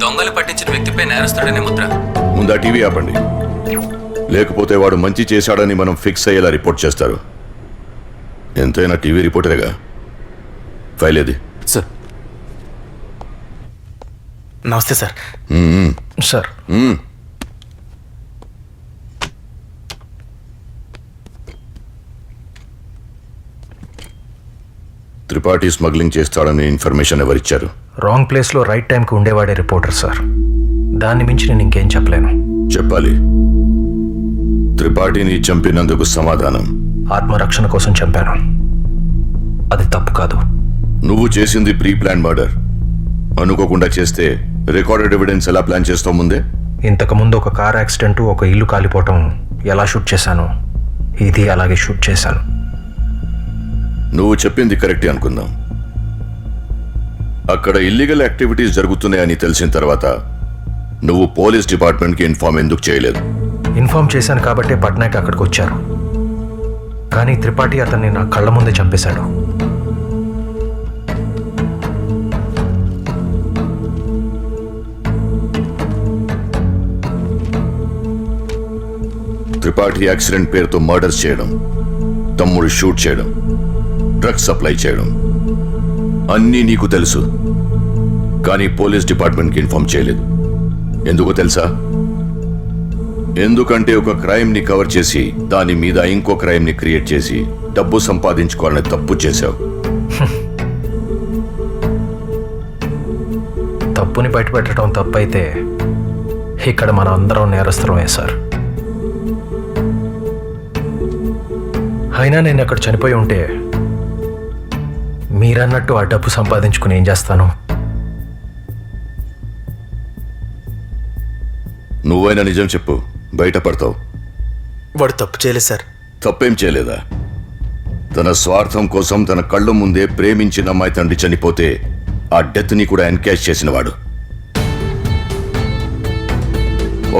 Speaker 19: దొంగలు పట్టించిన వ్యక్తిపై నేరస్తుడనే ముద్ర.
Speaker 18: ముందా టీవీ ఆపండి, లేకపోతే వాడు మంచి చేశాడని మనం ఫిక్స్ అయ్యేలా రిపోర్ట్ చేస్తారు. ఎంతైనా టీవీ రిపోర్టరేగా. ఫైల్ ఏది?
Speaker 9: సార్. నమస్తే సార్.
Speaker 1: సార్.
Speaker 18: త్రిపాఠి స్మగ్లింగ్ చేస్తాడని ఇన్ఫర్మేషన్ ఎవరిచ్చారు?
Speaker 1: రాంగ్ ప్లేస్లో రైట్ టైంకి ఉండేవాడే రిపోర్టర్ సార్. దాన్ని మించి నేను ఇంకేం చెప్పలేను.
Speaker 18: చెప్పాలి. త్రిపాఠిని చంపినందుకు సమాధానం?
Speaker 1: ఆత్మరక్షణ కోసం చంపాను. అది తప్పు కాదు.
Speaker 18: నువ్వు చేసింది ప్రీ ప్లాన్ మర్డర్. అనుకోకుండా చేస్తే రికార్డెడ్ ఎవిడెన్స్ ఎలా ప్లాన్ చేస్తావు ముందే?
Speaker 1: ఇంతకుముందు ఒక కార్ యాక్సిడెంట్, ఒక ఇల్లు కాలిపోవటం ఎలా షూట్ చేశాను, ఇది అలాగే షూట్ చేశాను.
Speaker 18: నువ్వు చెప్పింది కరెక్టే అనుకుందాం. అక్కడ ఇల్లీగల్ యాక్టివిటీస్ జరుగుతున్నాయని తెలిసిన తర్వాత నువ్వు పోలీస్ డిపార్ట్మెంట్కి ఇన్ఫార్మ్ ఎందుకు చేయలేదు?
Speaker 1: ఇన్ఫార్మ్ చేశాను కాబట్టే పట్నాయక్ అక్కడికి వచ్చారు. కానీ త్రిపాఠి అతన్ని నా కళ్ళ ముందే చంపేశాడు.
Speaker 18: త్రిపాఠి యాక్సిడెంట్ పేరుతో మర్డర్స్ చేయడం, తమ్ముడు షూట్ చేయడం, డ్రగ్స్ సప్లై చేయడం అన్నీ నీకు తెలుసు. కానీ పోలీస్ డిపార్ట్మెంట్కి ఇన్ఫార్మ్ చేయలేదు. ఎందుకో తెలుసా? ఎందుకంటే ఒక క్రైమ్ని కవర్ చేసి దాని మీద ఇంకో క్రైమ్ని క్రియేట్ చేసి డబ్బు సంపాదించుకోవాలని తప్పు చేశావు.
Speaker 1: తప్పుని బయటపెట్టడం తప్పైతే ఇక్కడ మన అందరం నేరస్తులమే సార్. అయినా నేను అక్కడ చనిపోయి ఉంటే మీరన్నట్టు ఆ డబ్బు సంపాదించుకుని ఏం చేస్తాను?
Speaker 18: నువ్వైనా నిజం చెప్పు, బయటపడతావు.
Speaker 9: వాడు తప్పు చేయలేదు సార్.
Speaker 18: తప్పేం చేయలేదా? తన స్వార్థం కోసం తన కళ్ళ ముందే ప్రేమించిన అమ్మాయి తండ్రి చనిపోతే ఆ డెత్ని కూడా ఎన్కేజ్ చేసినవాడు.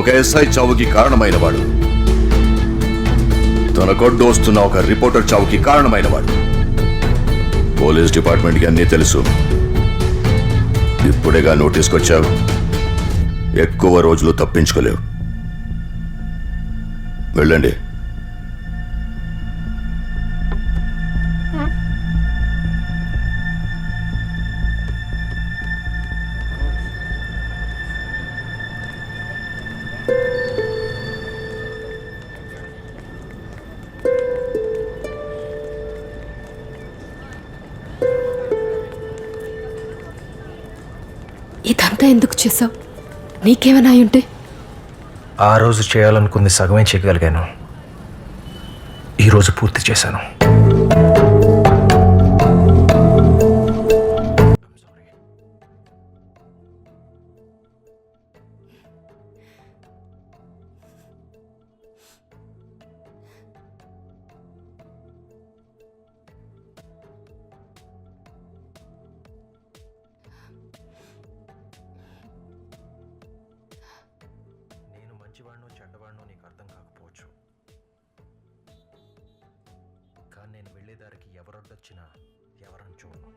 Speaker 18: ఒక ఎస్ఐ చావుకి కారణమైనవాడు. తన కొడ్డు వస్తున్న ఒక రిపోర్టర్ చావుకి కారణమైనవాడు. పోలీస్ డిపార్ట్మెంట్కి అన్నీ తెలుసు. ఇప్పుడేగా నోటీస్కొచ్చావు. ఎక్కువ రోజులు తప్పించుకోలేవు. వెళ్ళండి.
Speaker 16: ఇదంతా ఎందుకు చేసావు? నీకేమైనా అయి ఉంటే?
Speaker 1: ఆ రోజు చేయాలనుకుంది సగమే చేయగలిగాను. ఈరోజు పూర్తి చేశాను. మంచివాడినో చెడ్డవాడినో నీకు అర్థం కాకపోవచ్చు, కానీ నేను వెళ్ళేదారికి ఎవరొడ్డొచ్చినా ఎవరని చూడను.